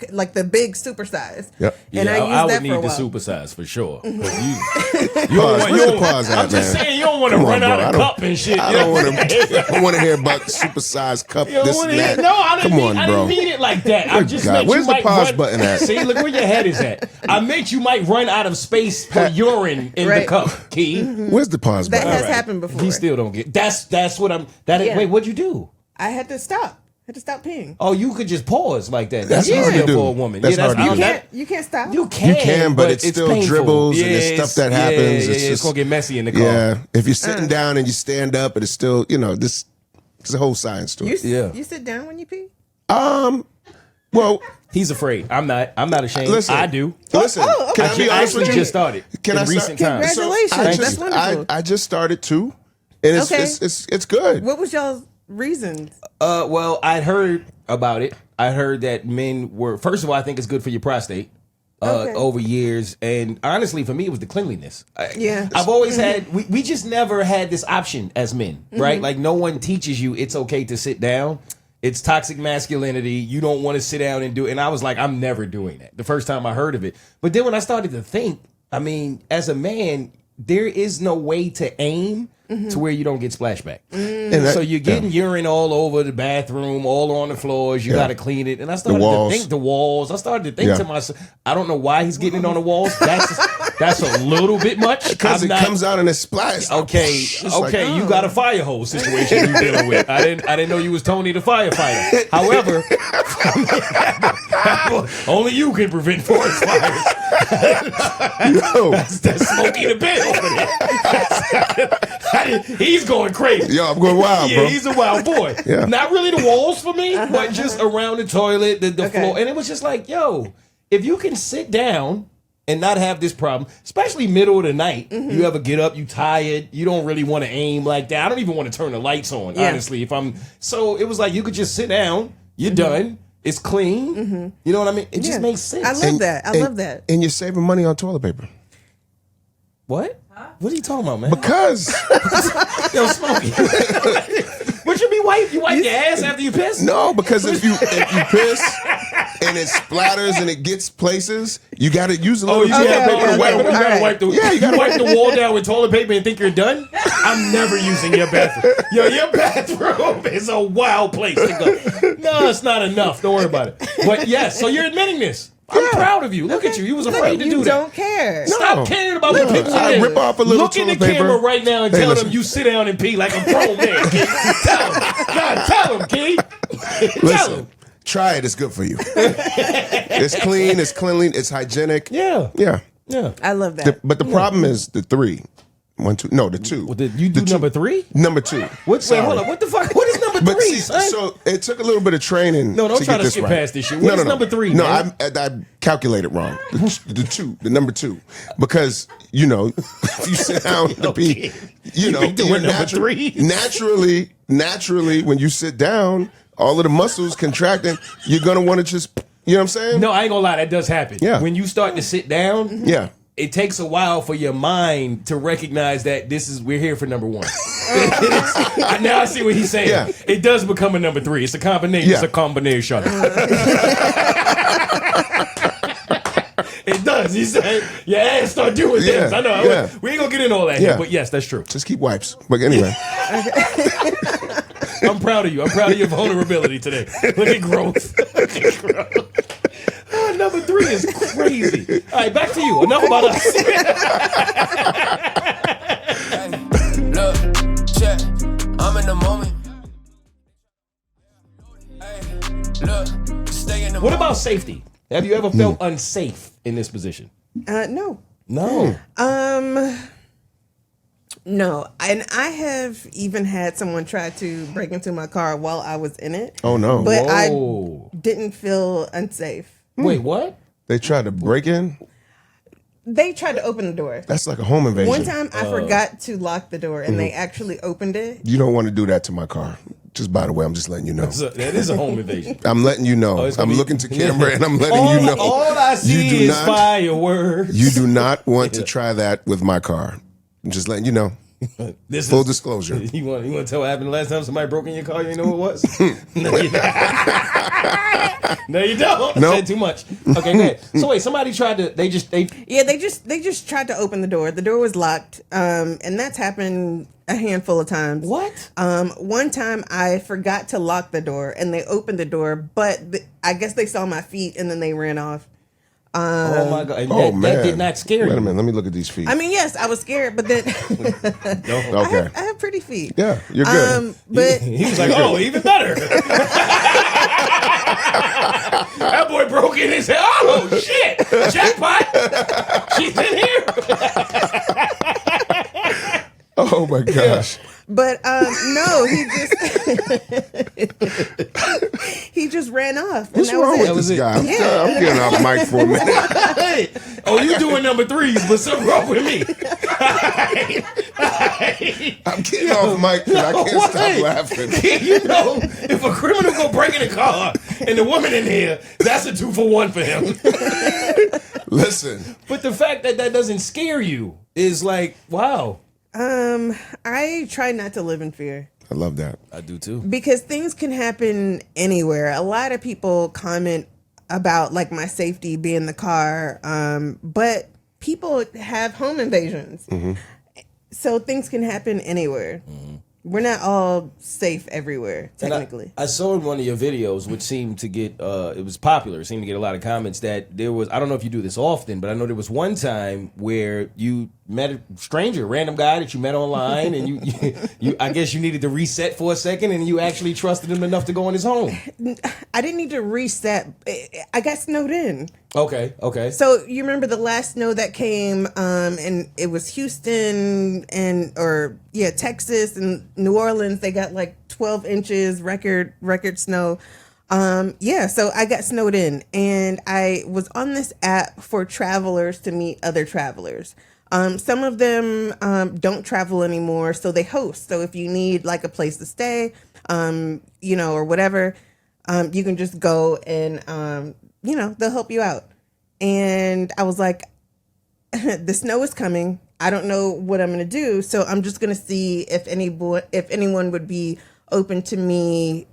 big supersize. Yep. And I used I would that need for a the while. supersize for sure. 'Cause Pause. you Where's the pause at, I'm just man? saying you don't want to Come on, run bro. out I of don't- cup and shit. I you know don't what want to. I want to hear about supersized cup. You don't This wanna and hear- that. No, I didn't, Come mean, on, I bro. didn't mean it like that. I just God. meant Where's you the might pause run, button at? See, look where your head is at. I meant you might run out of space for urine in the Right. cup, Key. Where's the pause That button? has All right. happened before. He still don't get. That's what I'm. That is, Yeah. wait, what'd you do? I had to stop. peeing. Oh, you could just pause like that. That's hard to easier do. for a woman. That's hard to I do. don't- You can't stop. You can, but it still painful. dribbles and there's stuff that happens. Yeah, It's it's just- gonna get messy in the car. Yeah, if you're sitting down and you stand up, and it's still, this. There's a whole science to it. You sit down when you pee? Well, He's afraid. I'm not ashamed. listen. I do. Listen, Oh, can okay. I be I honest with actually you? just started. Can in I start? recent times. Congratulations. I That's just, wonderful. I just started too, and it's Okay. it's good. What was y'all's reasons? Well, I'd heard about it. I heard that men were. First of all, I think it's good for your prostate. Okay. Over years, and honestly, for me, it was the cleanliness. Yeah. I've always had. We just never had this option as men, right? Like no one teaches you it's okay to sit down. It's toxic masculinity. You don't want to sit down and do it. And I was like, I'm never doing that. The first time I heard of it, but then when I started to think, I mean, as a man, there is no way to aim to where you don't get splashback. And that- So you're getting urine all over the bathroom, all on the floors. You got to clean it. And I started to walls. think the walls. I started to think Yeah. to myself, I don't know why he's getting it on the walls. That's a little bit much. Because it comes out and it splashes. Okay, It's like, okay, you got a fire hose situation you're dealing with. I didn't know you was Tony the firefighter. However, only you can prevent forest fires. Yo, That's Smokey the Bear over there. He's going crazy. yo, I'm going wild, Yeah, bro. he's a wild boy. Yeah. Not really the walls for me, but just around the toilet, the Okay. floor. And it was just like, yo, if you can sit down and not have this problem, especially middle of the night, you ever get up, you tired, you don't really want to aim like that. I don't even want to turn the lights on, Yeah. honestly. So it was like you could just sit down, you're done, it's clean. You know what I mean? It just Yeah. makes sense. I love that. I love that. And you're saving money on toilet paper. What? What are you talking about, man? Because Yo, Smokey. What you be wipe? You wipe your ass after you piss? no, because if you piss and it splatters and it gets places, you got to use a Oh, little you toilet gotta, paper to wipe you it. gotta Alright. wipe the, Yeah, you you gotta wipe the wall down with toilet paper and think you're done? I'm never using your bathroom. Yo, your bathroom is a wild place to go. No, it's not enough. Don't worry about it. But yes, so you're admitting this. I'm proud of you. Look at you. You was afraid to you do that. don't care. Stop No. caring about what people I say. rip off a little Look in the toilet paper. camera right now and Hey, tell listen. them you sit down and pee like a grown man, kid. Tell them. God, tell them, kid. Tell Listen, them. try it. It's good for you. It's clean. It's cleanly. It's hygienic. Yeah. Yeah. Yeah. I love that. But the problem is the 3. 1, 2. No, the 2. You do The two. number 3? Number 2. Wait, Sorry. hold on. What the fuck? What is number But 3, see, son? so it took a little bit of training. No, don't to try get to this skip right. past this shit. What is number 3, No, man? I calculated wrong. The number 2, because if you sit down to pee, You be doing you're number 3. Naturally, when you sit down, all of the muscles contracting, you're gonna want to just, you know what I'm saying? No, I ain't gonna lie. That does happen. Yeah. When you start to sit down, Yeah. it takes a while for your mind to recognize that we're here for number one. Now I see what he's saying. Yeah. It does become a number three. It's a combination. Yeah. It's a combination. It does. He said, your ass start doing things. I know. Yeah. We ain't gonna get into all that here, but yes, that's true. Just keep wipes. But anyway. I'm proud of you. I'm proud of your vulnerability today. Look at growth. Look at growth. Oh, number three is crazy. All right, back to you. Enough about us. Hey, look, check. I'm in the moment. Hey, look, stay in the What moment. about safety? Have you ever felt unsafe in this position? No. No. No, and I have even had someone try to break into my car while I was in it. Oh, no. But Whoa. I didn't feel unsafe. Wait, what? They tried to break in? They tried to open the door. That's like a home invasion. One time I forgot to lock the door and they actually opened it. You don't want to do that to my car. Just by the way, I'm just letting you know. That is a home invasion. I'm letting you know. it's gonna I'm be- looking to camera and I'm letting you know. All I see is fireworks. You do not want to try that with my car. I'm just letting you know. This Full is- disclosure. You want to tell what happened the last time somebody broke in your car? You know what it was? No, you don't. No, you don't. Nope. Said too much. Okay, go ahead. So wait, somebody tried to. They just tried to open the door. The door was locked, and that's happened a handful of times. What? One time I forgot to lock the door, and they opened the door, but I guess they saw my feet, and then they ran off. Oh my god! And Oh, that man. did not scare you. Wait a minute. Let me look at these feet. I mean, yes, I was scared, but then Okay. I have pretty feet. Yeah, you're good. But He was like, "Oh, even better." That boy broke in and said, "Oh shit, jackpot! She's in here." Oh my gosh. But no, he just ran off. What's and that wrong was with it. this guy? Yeah. I'm getting off mic for a minute. Hey, oh, you doing number threes, but something wrong with me. I'm getting off mic because I can't stop laughing. You know, if a criminal go break in a car and the woman in here, that's a 2-for-1 for him. Listen. But the fact that that doesn't scare you is like, wow. I try not to live in fear. I love that. I do too. Because things can happen anywhere. A lot of people comment about like my safety being in the car, but people have home invasions. Mm-hmm. So things can happen anywhere. Mm-hmm. We're not all safe everywhere, technically. I saw in one of your videos, which seemed to get, it was popular, it seemed to get a lot of comments, that there was, I don't know if you do this often, but I know there was one time where you met a stranger, random guy that you met online, and you I guess you needed to reset for a second, and you actually trusted him enough to go in his home. I didn't need to reset. I got snowed in. Okay. So you remember the last snow that came, and it was Houston Texas and New Orleans. They got like 12 inches record snow. So I got snowed in, and I was on this app for travelers to meet other travelers. Some of them don't travel anymore, so they host. So if you need like a place to stay, or whatever, you can just go and they'll help you out. And I was like, the snow is coming. I don't know what I'm going to do. So I'm just going to see if anyone would be open to me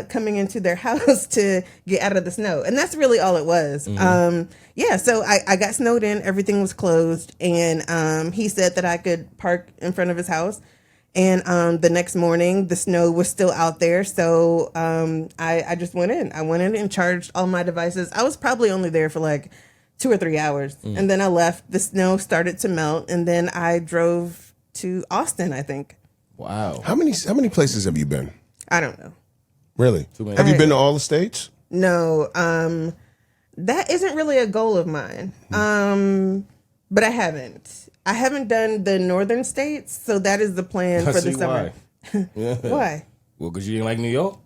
coming into their house to get out of the snow. And that's really all it was. Mm-hmm. So I got snowed in. Everything was closed. And he said that I could park in front of his house. And the next morning, the snow was still out there. So I just went in. I went in and charged all my devices. I was probably only there for like 2 or 3 hours. And then I left. The snow started to melt. And then I drove to Austin, I think. Wow. How many places have you been? I don't know. Really? Too many. Have you been to all the states? No. That isn't really a goal of mine. But I haven't. I haven't done the northern states, so that is the plan for the summer. Why? Why? Well, because you didn't like New York?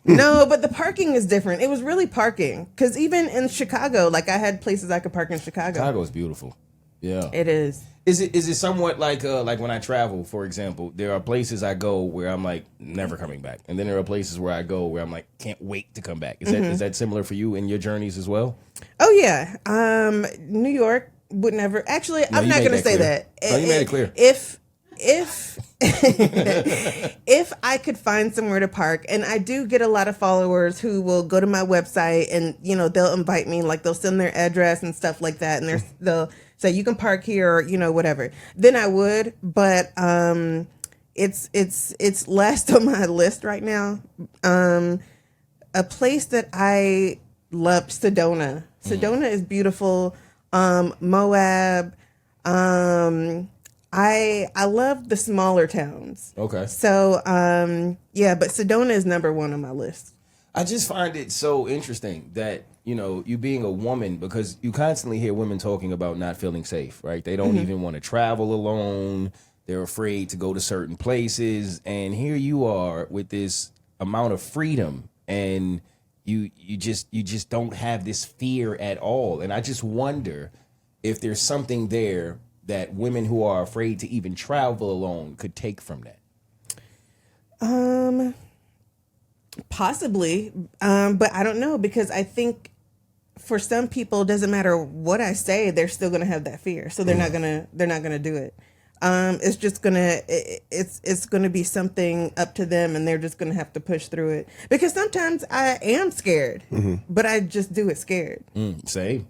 No, but the parking is different. It was really parking. Because even in Chicago, like I had places I could park in Chicago. Chicago is beautiful. Yeah. It is. Is it somewhat like when I travel, for example, there are places I go where I'm like never coming back, and then there are places where I go where I'm like can't wait to come back. Is that similar for you in your journeys as well? Oh yeah, New York would never. Actually, I'm you not made going to that say clear. that. No, you made it clear. If if I could find somewhere to park, and I do get a lot of followers who will go to my website and they'll invite me, like they'll send their address and stuff like that, and they'll say you can park here or whatever. Then I would, but it's last on my list right now. A place that I loved, Sedona. Sedona is beautiful. Moab. I love the smaller towns. Okay. So, but Sedona is number one on my list. I just find it so interesting that, you being a woman, because you constantly hear women talking about not feeling safe, right? They don't even want to travel alone. They're afraid to go to certain places. And here you are with this amount of freedom, and you just don't have this fear at all. And I just wonder if there's something there that women who are afraid to even travel alone could take from that. Possibly. But I don't know, because I think for some people, it doesn't matter what I say, they're still going to have that fear. So they're not going to do it. It's just it's going to be something up to them, and they're just going to have to push through it. Because sometimes I am scared, but I just do it scared. Same.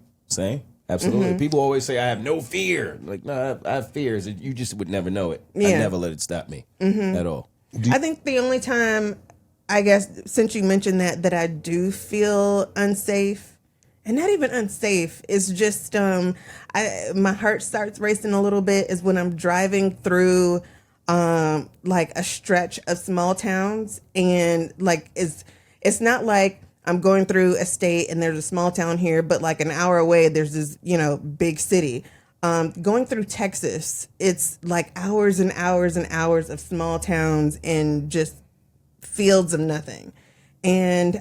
Absolutely. People always say, I have no fear. Like, no, I have fears. You just would never know it. I never let it stop me at all. I think the only time, I guess, since you mentioned that I do feel unsafe, and not even unsafe, is just my heart starts racing a little bit, is when I'm driving through like a stretch of small towns, and like it's not like I'm going through a state and there's a small town here, but like an hour away there's this big city. Going through Texas, it's like hours and hours and hours of small towns and just fields of nothing. And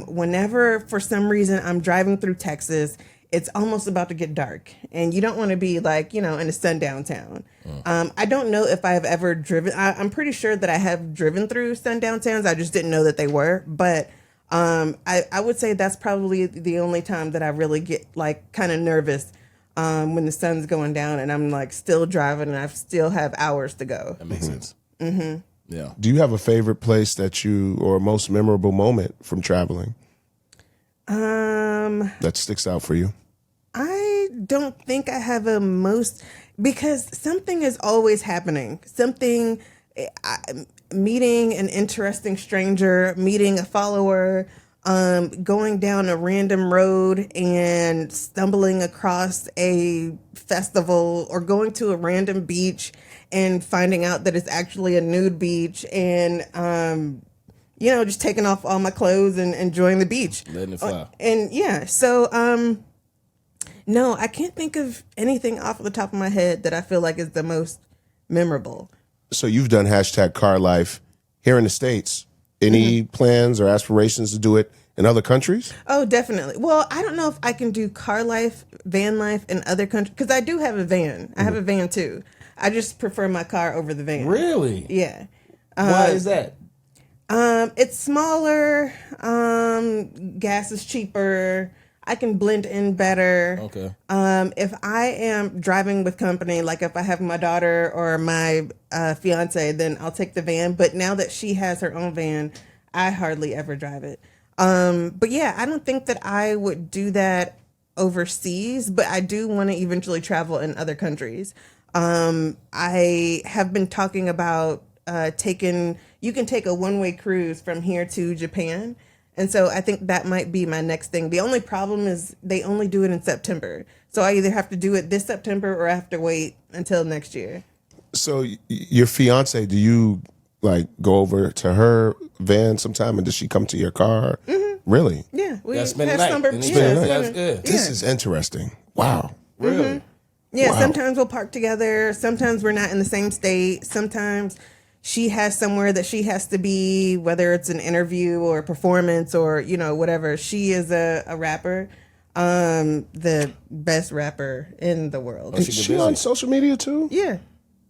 whenever, for some reason, I'm driving through Texas, it's almost about to get dark. And you don't want to be like, in a sundown town. I don't know if I've ever driven. I'm pretty sure that I have driven through sundown towns. I just didn't know that they were. But I would say that's probably the only time that I really get like kind of nervous when the sun's going down and I'm like still driving and I still have hours to go. That makes sense. Yeah. Do you have a favorite place or a most memorable moment from traveling that sticks out for you? I don't think I have a most, because something is always happening. Meeting an interesting stranger, meeting a follower, going down a random road and stumbling across a festival, or going to a random beach and finding out that it's actually a nude beach, and just taking off all my clothes and enjoying the beach. Letting it fly. No, I can't think of anything off the top of my head that I feel like is the most memorable. So you've done #car life here in the States. Any plans or aspirations to do it in other countries? Oh, definitely. Well, I don't know if I can do car life, van life in other countries, because I do have a van. I have a van too. I just prefer my car over the van. Really? Yeah. Why is that? It's smaller. Gas is cheaper. I can blend in better. Okay. If I am driving with company, like if I have my daughter or my fiance, then I'll take the van. But now that she has her own van, I hardly ever drive it. But yeah, I don't think that I would do that overseas, but I do want to eventually travel in other countries. I have been talking about you can take a one-way cruise from here to Japan. And so I think that might be my next thing. The only problem is they only do it in September. So I either have to do it this September or I have to wait until next year. So your fiance, do you like go over to her van sometime, and does she come to your car? Mm-hmm. Really? Yeah. We have spend the night. summer. Spend the night. That's good. This is interesting. Wow. Really? Mm-hmm. Yeah, Wow. Sometimes we'll park together. Sometimes we're not in the same state. Sometimes she has somewhere that she has to be, whether it's an interview or a performance or, whatever. She is a rapper, the best rapper in the world. Is she on social media too? Yeah.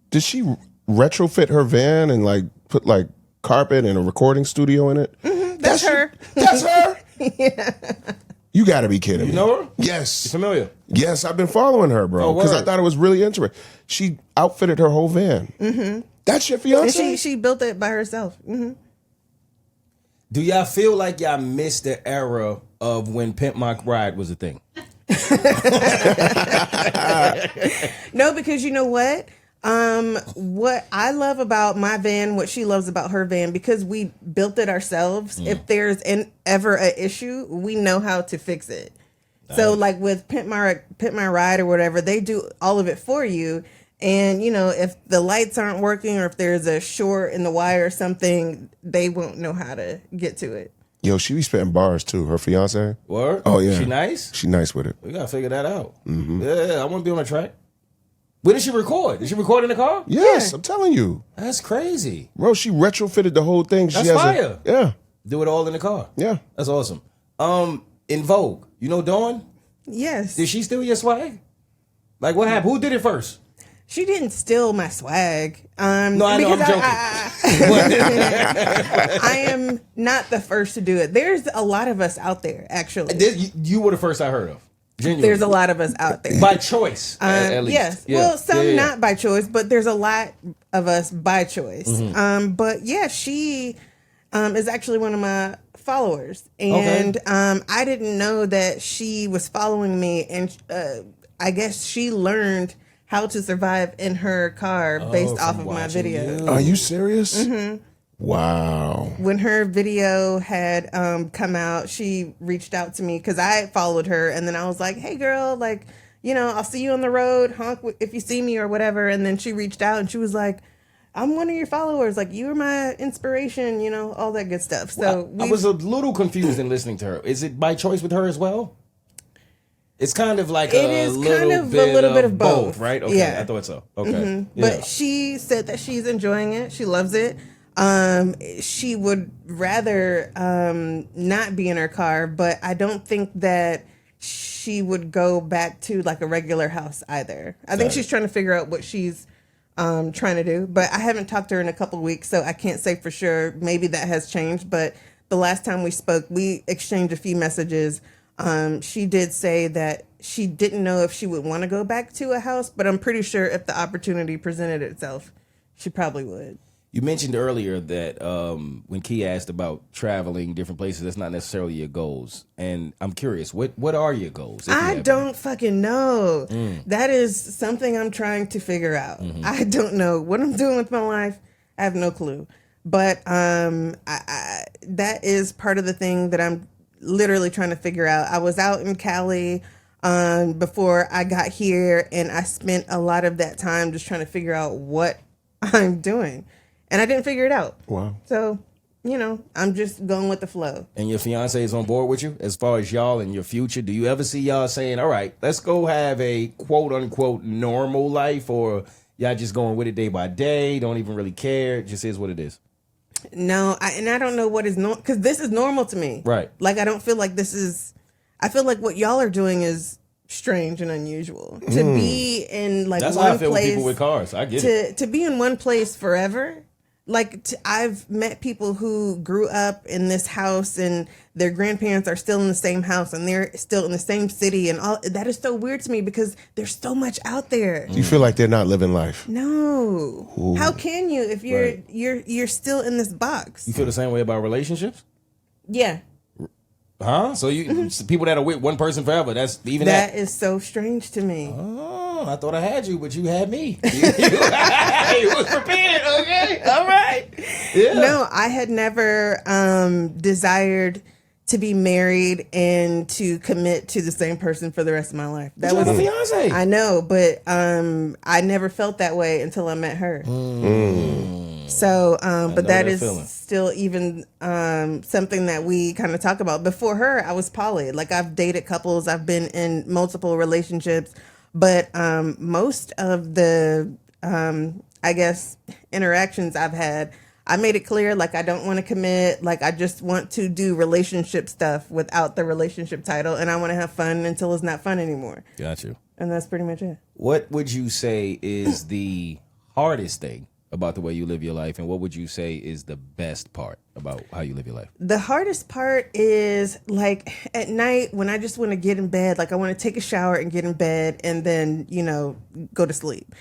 Did she retrofit her van and like put like carpet and a recording studio in it? Mm-hmm, that's her. That's her? Yeah. You got to be kidding me. You know her? Yes. Familiar? Yes, I've been following her, bro, Oh, because I word. thought it was really interesting. She outfitted her whole van. Mm-hmm. That's your fiance? And she built it by herself. Mm-hmm. Do y'all feel like y'all missed the era of when Pimp My Ride was a thing? No, because you know what? What I love about my van, what she loves about her van, because we built it ourselves. If there's ever an issue, we know how to fix it. So, like with Pimp My Ride or whatever, they do all of it for you. And you know, if the lights aren't working or if there's a short in the wire or something, they won't know how to get to it. Yo, she be spitting bars too. Her fiance. Word? Oh yeah, She nice? She nice with it. We gotta figure that out. Yeah, I want to be on the track. Where did she record? Did she record in the car? Yes, I'm telling you, That's crazy. bro. She retrofitted the whole thing. She That's has fire. Yeah, Do it all in the car. yeah. That's awesome. In Vogue, you know Dawn? Yes. Did she steal your swag? Like what happened? Who did it first? She didn't steal my swag. No, I know, I'm because joking. I am not the first to do it. There's a lot of us out there, actually. You were the first I heard of. Genuinely. There's a lot of us out there. By choice, at least. Yes. Yeah. Well, some Yeah, yeah. not by choice, but there's a lot of us by choice. Mm-hmm. But yeah, she is actually one of my followers. And I didn't know that she was following me. And I guess she learned how to survive in her car based off of my watching video. you. Are you serious? Mm-hmm. Wow. When her video had come out, she reached out to me because I followed her, and then I was like, "Hey, girl, like, you know, I'll see you on the road, honk if you see me or whatever." And then she reached out and she was like, "I'm one of your followers. Like, you were my inspiration, you know, all that good stuff." So I was a little confused in listening to her. Is it by choice with her as well? It's kind of like It a is little kind of bit a little bit of both, right? Okay, yeah. I thought so. Okay, But she said that she's enjoying it. She loves it. She would rather not be in her car, but I don't think that she would go back to like a regular house either. I think she's trying to figure out what she's trying to do, but I haven't talked to her in a couple of weeks, so I can't say for sure. Maybe that has changed, but the last time we spoke, we exchanged a few messages. She did say that she didn't know if she would want to go back to a house, but I'm pretty sure if the opportunity presented itself, she probably would. You mentioned earlier that when Key asked about traveling different places, that's not necessarily your goals. And I'm curious, what are your goals? I don't fucking know. That is something I'm trying to figure out. I don't know what I'm doing with my life. I have no clue. But I that is part of the thing that I'm literally trying to figure out. I was out in Cali before I got here, and I spent a lot of that time just trying to figure out what I'm doing. And I didn't figure it out. Wow. So, you know, I'm just going with the flow. And your fiance is on board with you as far as y'all and your future? Do you ever see y'all saying, all right, let's go have a quote unquote normal life, or y'all just going with it day by day, don't even really care, it just is what it is? No, I don't know what is normal, because this is normal to me. Right. Like, I don't feel like this is, I feel like what y'all are doing is strange and unusual. To be in like That's one how I feel place, with people with cars. I get it. to be in one place forever. Like, I've met people who grew up in this house and their grandparents are still in the same house and they're still in the same city, and all that is so weird to me because there's so much out there. You feel like they're not living life. No. Ooh. How can you if you're Right. you're still in this box? You feel the same way about relationships? Yeah. Huh? So you people that are with one person forever, that's even That is so strange to me. Oh, I thought I had you, but you had me. You was prepared, okay? All right. Yeah. No, I had never desired to be married and to commit to the same person for the rest of my life. That You was have a fiance. I know, but I never felt that way until I met her. So, but that is feeling. still even something that we kind of talk about. Before her, I was poly. Like, I've dated couples, I've been in multiple relationships, but most of the I guess interactions I've had, I made it clear, like, I don't want to commit. Like, I just want to do relationship stuff without the relationship title, and I want to have fun until it's not fun anymore. Got you. And that's pretty much it. What would you say is the hardest thing about the way you live your life, and what would you say is the best part about how you live your life? The hardest part is like at night when I just want to get in bed, like I want to take a shower and get in bed and then, go to sleep.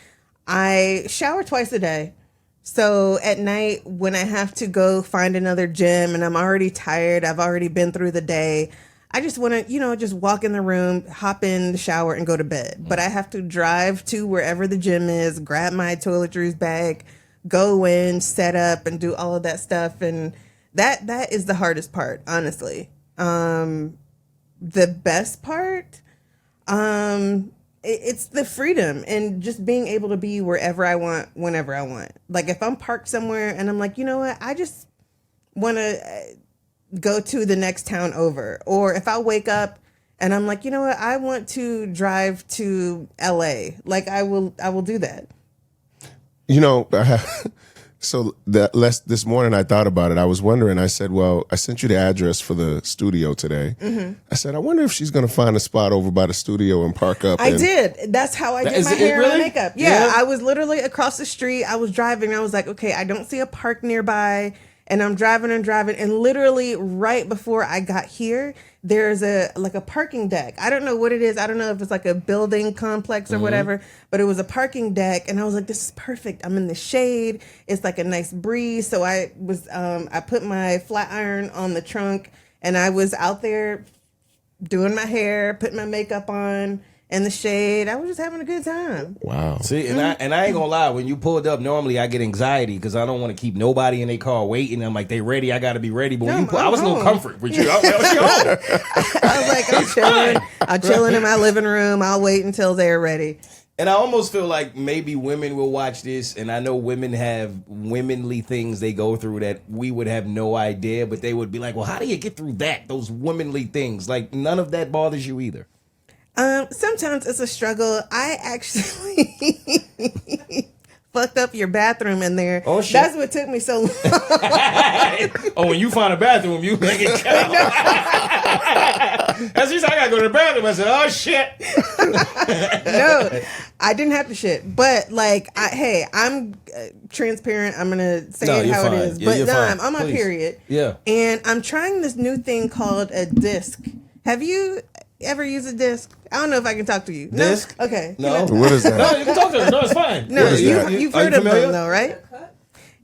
I shower twice a day. So at night when I have to go find another gym and I'm already tired, I've already been through the day, I just want to, just walk in the room, hop in the shower and go to bed. But I have to drive to wherever the gym is, grab my Toiletries bag, go in, set up and do all of that stuff. And that is the hardest part, honestly. The best part, it's the freedom and just being able to be wherever I want, whenever I want. Like if I'm parked somewhere and I'm like, you know what, I just want to go to the next town over. Or if I wake up and I'm like, you know what, I want to drive to LA. Like I will do that. So this morning I thought about it. I was wondering, I said, well, I sent you the address for the studio today. Mm-hmm. I said, I wonder if she's going to find a spot over by the studio and park up. I did. That's how I did my hair and my makeup. Yeah, I was literally across the street. I was driving. I was like, okay, I don't see a park nearby. And I'm driving. And literally right before I got here, there's a parking deck. I don't know what it is. I don't know if it's like a building complex or whatever, but it was a parking deck. And I was like, this is perfect. I'm in the shade. It's like a nice breeze. So I put my flat iron on the trunk and I was out there doing my hair, putting my makeup on in the shade. I was just having a good time. Wow. See, and I ain't gonna lie, when you pulled up, normally I get anxiety because I don't want to keep nobody in their car waiting. I'm like, they ready, I gotta be ready. But when I was a little comfort with you. I was like, I'm chilling in my living room. I'll wait until they're ready. And I almost feel like maybe women will watch this, and I know women have womanly things they go through that we would have no idea, but they would be like, well, how do you get through that? Those womanly things. Like, none of that bothers you either. Sometimes it's a struggle. I actually fucked up your bathroom in there. Oh, shit. That's what took me so long. Oh, when you find a bathroom, you make it count. That's just I gotta go to the bathroom. I said, oh shit. No, I didn't have to shit. But like, I'm transparent. I'm gonna say how it is. But I'm on my period. Yeah. And I'm trying this new thing called a disc. Have you ever used a disc? I don't know if I can talk to you. Disc? No? Okay. No. What is that? No, you can talk to her. No, it's fine. No, you've heard of them though, right?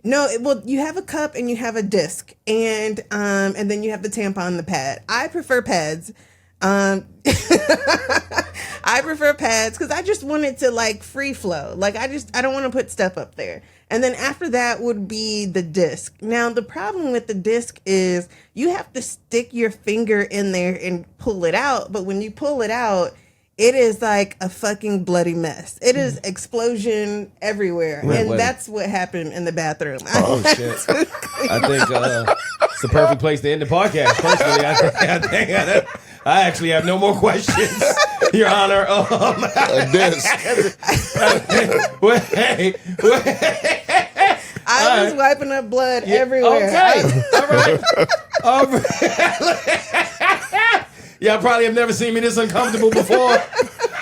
No, well, you have a cup and you have a disc, and then you have the tampon and the pad. I prefer pads. I prefer pads because I just want it to like free flow. Like I don't want to put stuff up there. And then after that would be the disc. Now the problem with the disc is you have to stick your finger in there and pull it out. But when you pull it out, it is like a fucking bloody mess. It is explosion everywhere. That's what happened in the bathroom. Oh, shit. I think it's the perfect place to end the podcast. Personally, I actually have no more questions, Your Honor. Wait. I was wiping up blood everywhere. Okay. All right. Y'all probably have never seen me this uncomfortable before.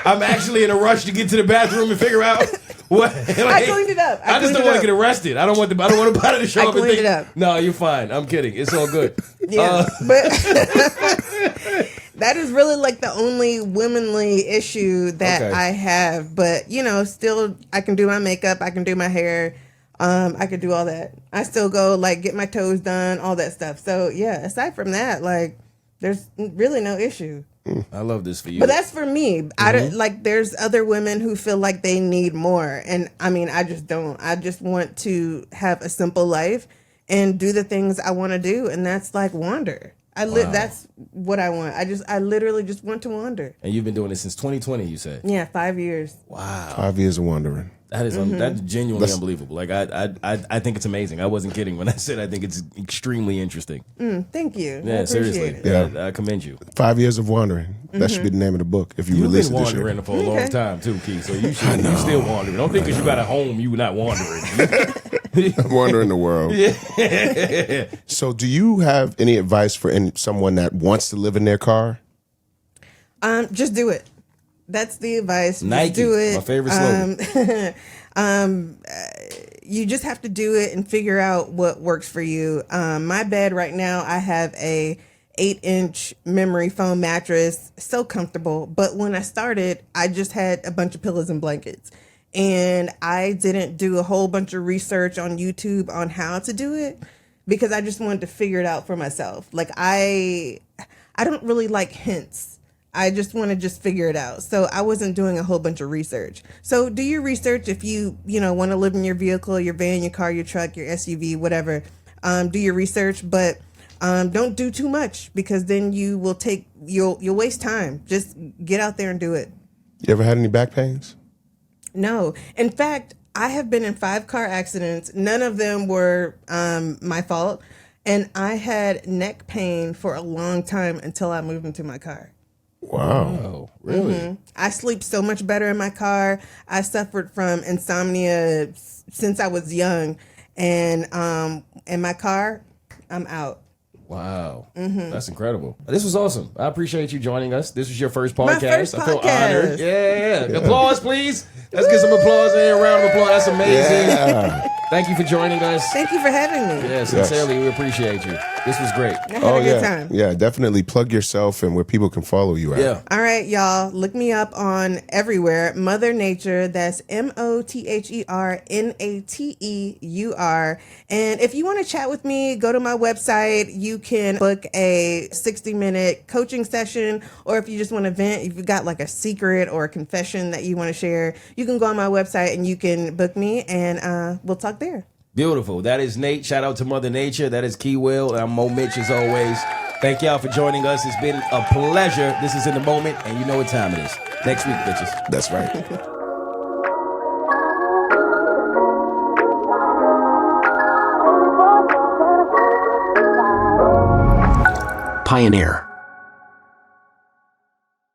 I'm actually in a rush to get to the bathroom and figure out what. I cleaned it up. I just don't want to get arrested. I don't want nobody to show up and think. It up. No, you're fine. I'm kidding. It's all good. Yeah, but that is really like the only womanly issue that I have. But still, I can do my makeup. I can do my hair. I could do all that. I still go like get my toes done, all that stuff. So yeah, aside from that, like there's really no issue. I love this for you. But that's for me. Mm-hmm. I don't, like there's other women who feel like they need more. And I mean, I just don't. I just want to have a simple life and do the things I want to do. And that's like wander. That's what I want. I literally just want to wander. And you've been doing this since 2020, you said? Yeah, 5 years. Wow. 5 years of wandering. That is that's genuinely unbelievable. Like I think it's amazing. I wasn't kidding when I said I think it's extremely interesting. Thank you. Yeah, seriously. Yeah. I commend you. 5 years of wandering. That should be the name of the book if you release it this year. You've been wandering for a long time too, Keith. So you still wandering. Don't think because you got a home you not wandering. I'm wandering the world. Yeah. So do you have any advice for someone that wants to live in their car? Just do it. That's the advice. Nike, just do it. My favorite slogan. you just have to do it and figure out what works for you. My bed right now, I have a 8-inch memory foam mattress, so comfortable. But when I started, I just had a bunch of pillows and blankets. And I didn't do a whole bunch of research on YouTube on how to do it because I just wanted to figure it out for myself. Like I don't really like hints. I just want to just figure it out. So I wasn't doing a whole bunch of research. So do your research if you want to live in your vehicle, your van, your car, your truck, your SUV, whatever. Do your research, but don't do too much because then you'll waste time. Just get out there and do it. You ever had any back pains? No. In fact, I have been in 5 car accidents. None of them were my fault. And I had neck pain for a long time until I moved into my car. Wow. Oh, really? Mm-hmm. I sleep so much better in my car. I suffered from insomnia since I was young. And in my car, I'm out. Wow. That's incredible. This was awesome. I appreciate you joining us. This was your first podcast. My first I feel podcast. honored. Yeah. Applause, please. Let's get some applause in here. A round of applause. That's amazing. Yeah. Thank you for joining us. Thank you for having me. Yeah, sincerely, we appreciate you. This was great. I had a good time. Yeah, definitely plug yourself and where people can follow you at. Yeah. All right, y'all. Look me up on everywhere. Mother Nature. That's MotherNAteur. And if you want to chat with me, go to my website. You can book a 60-minute coaching session. Or if you just want to vent, if you've got like a secret or a confession that you want to share, you can go on my website and you can book me and we'll talk there. Beautiful. That is Nate. Shout out to Mother Nature. That is Key Will. I'm Mo Mitch as always. Thank y'all for joining us. It's been a pleasure. This is In the Moment, and you know what time it is. Next week, bitches. That's right. Pioneer.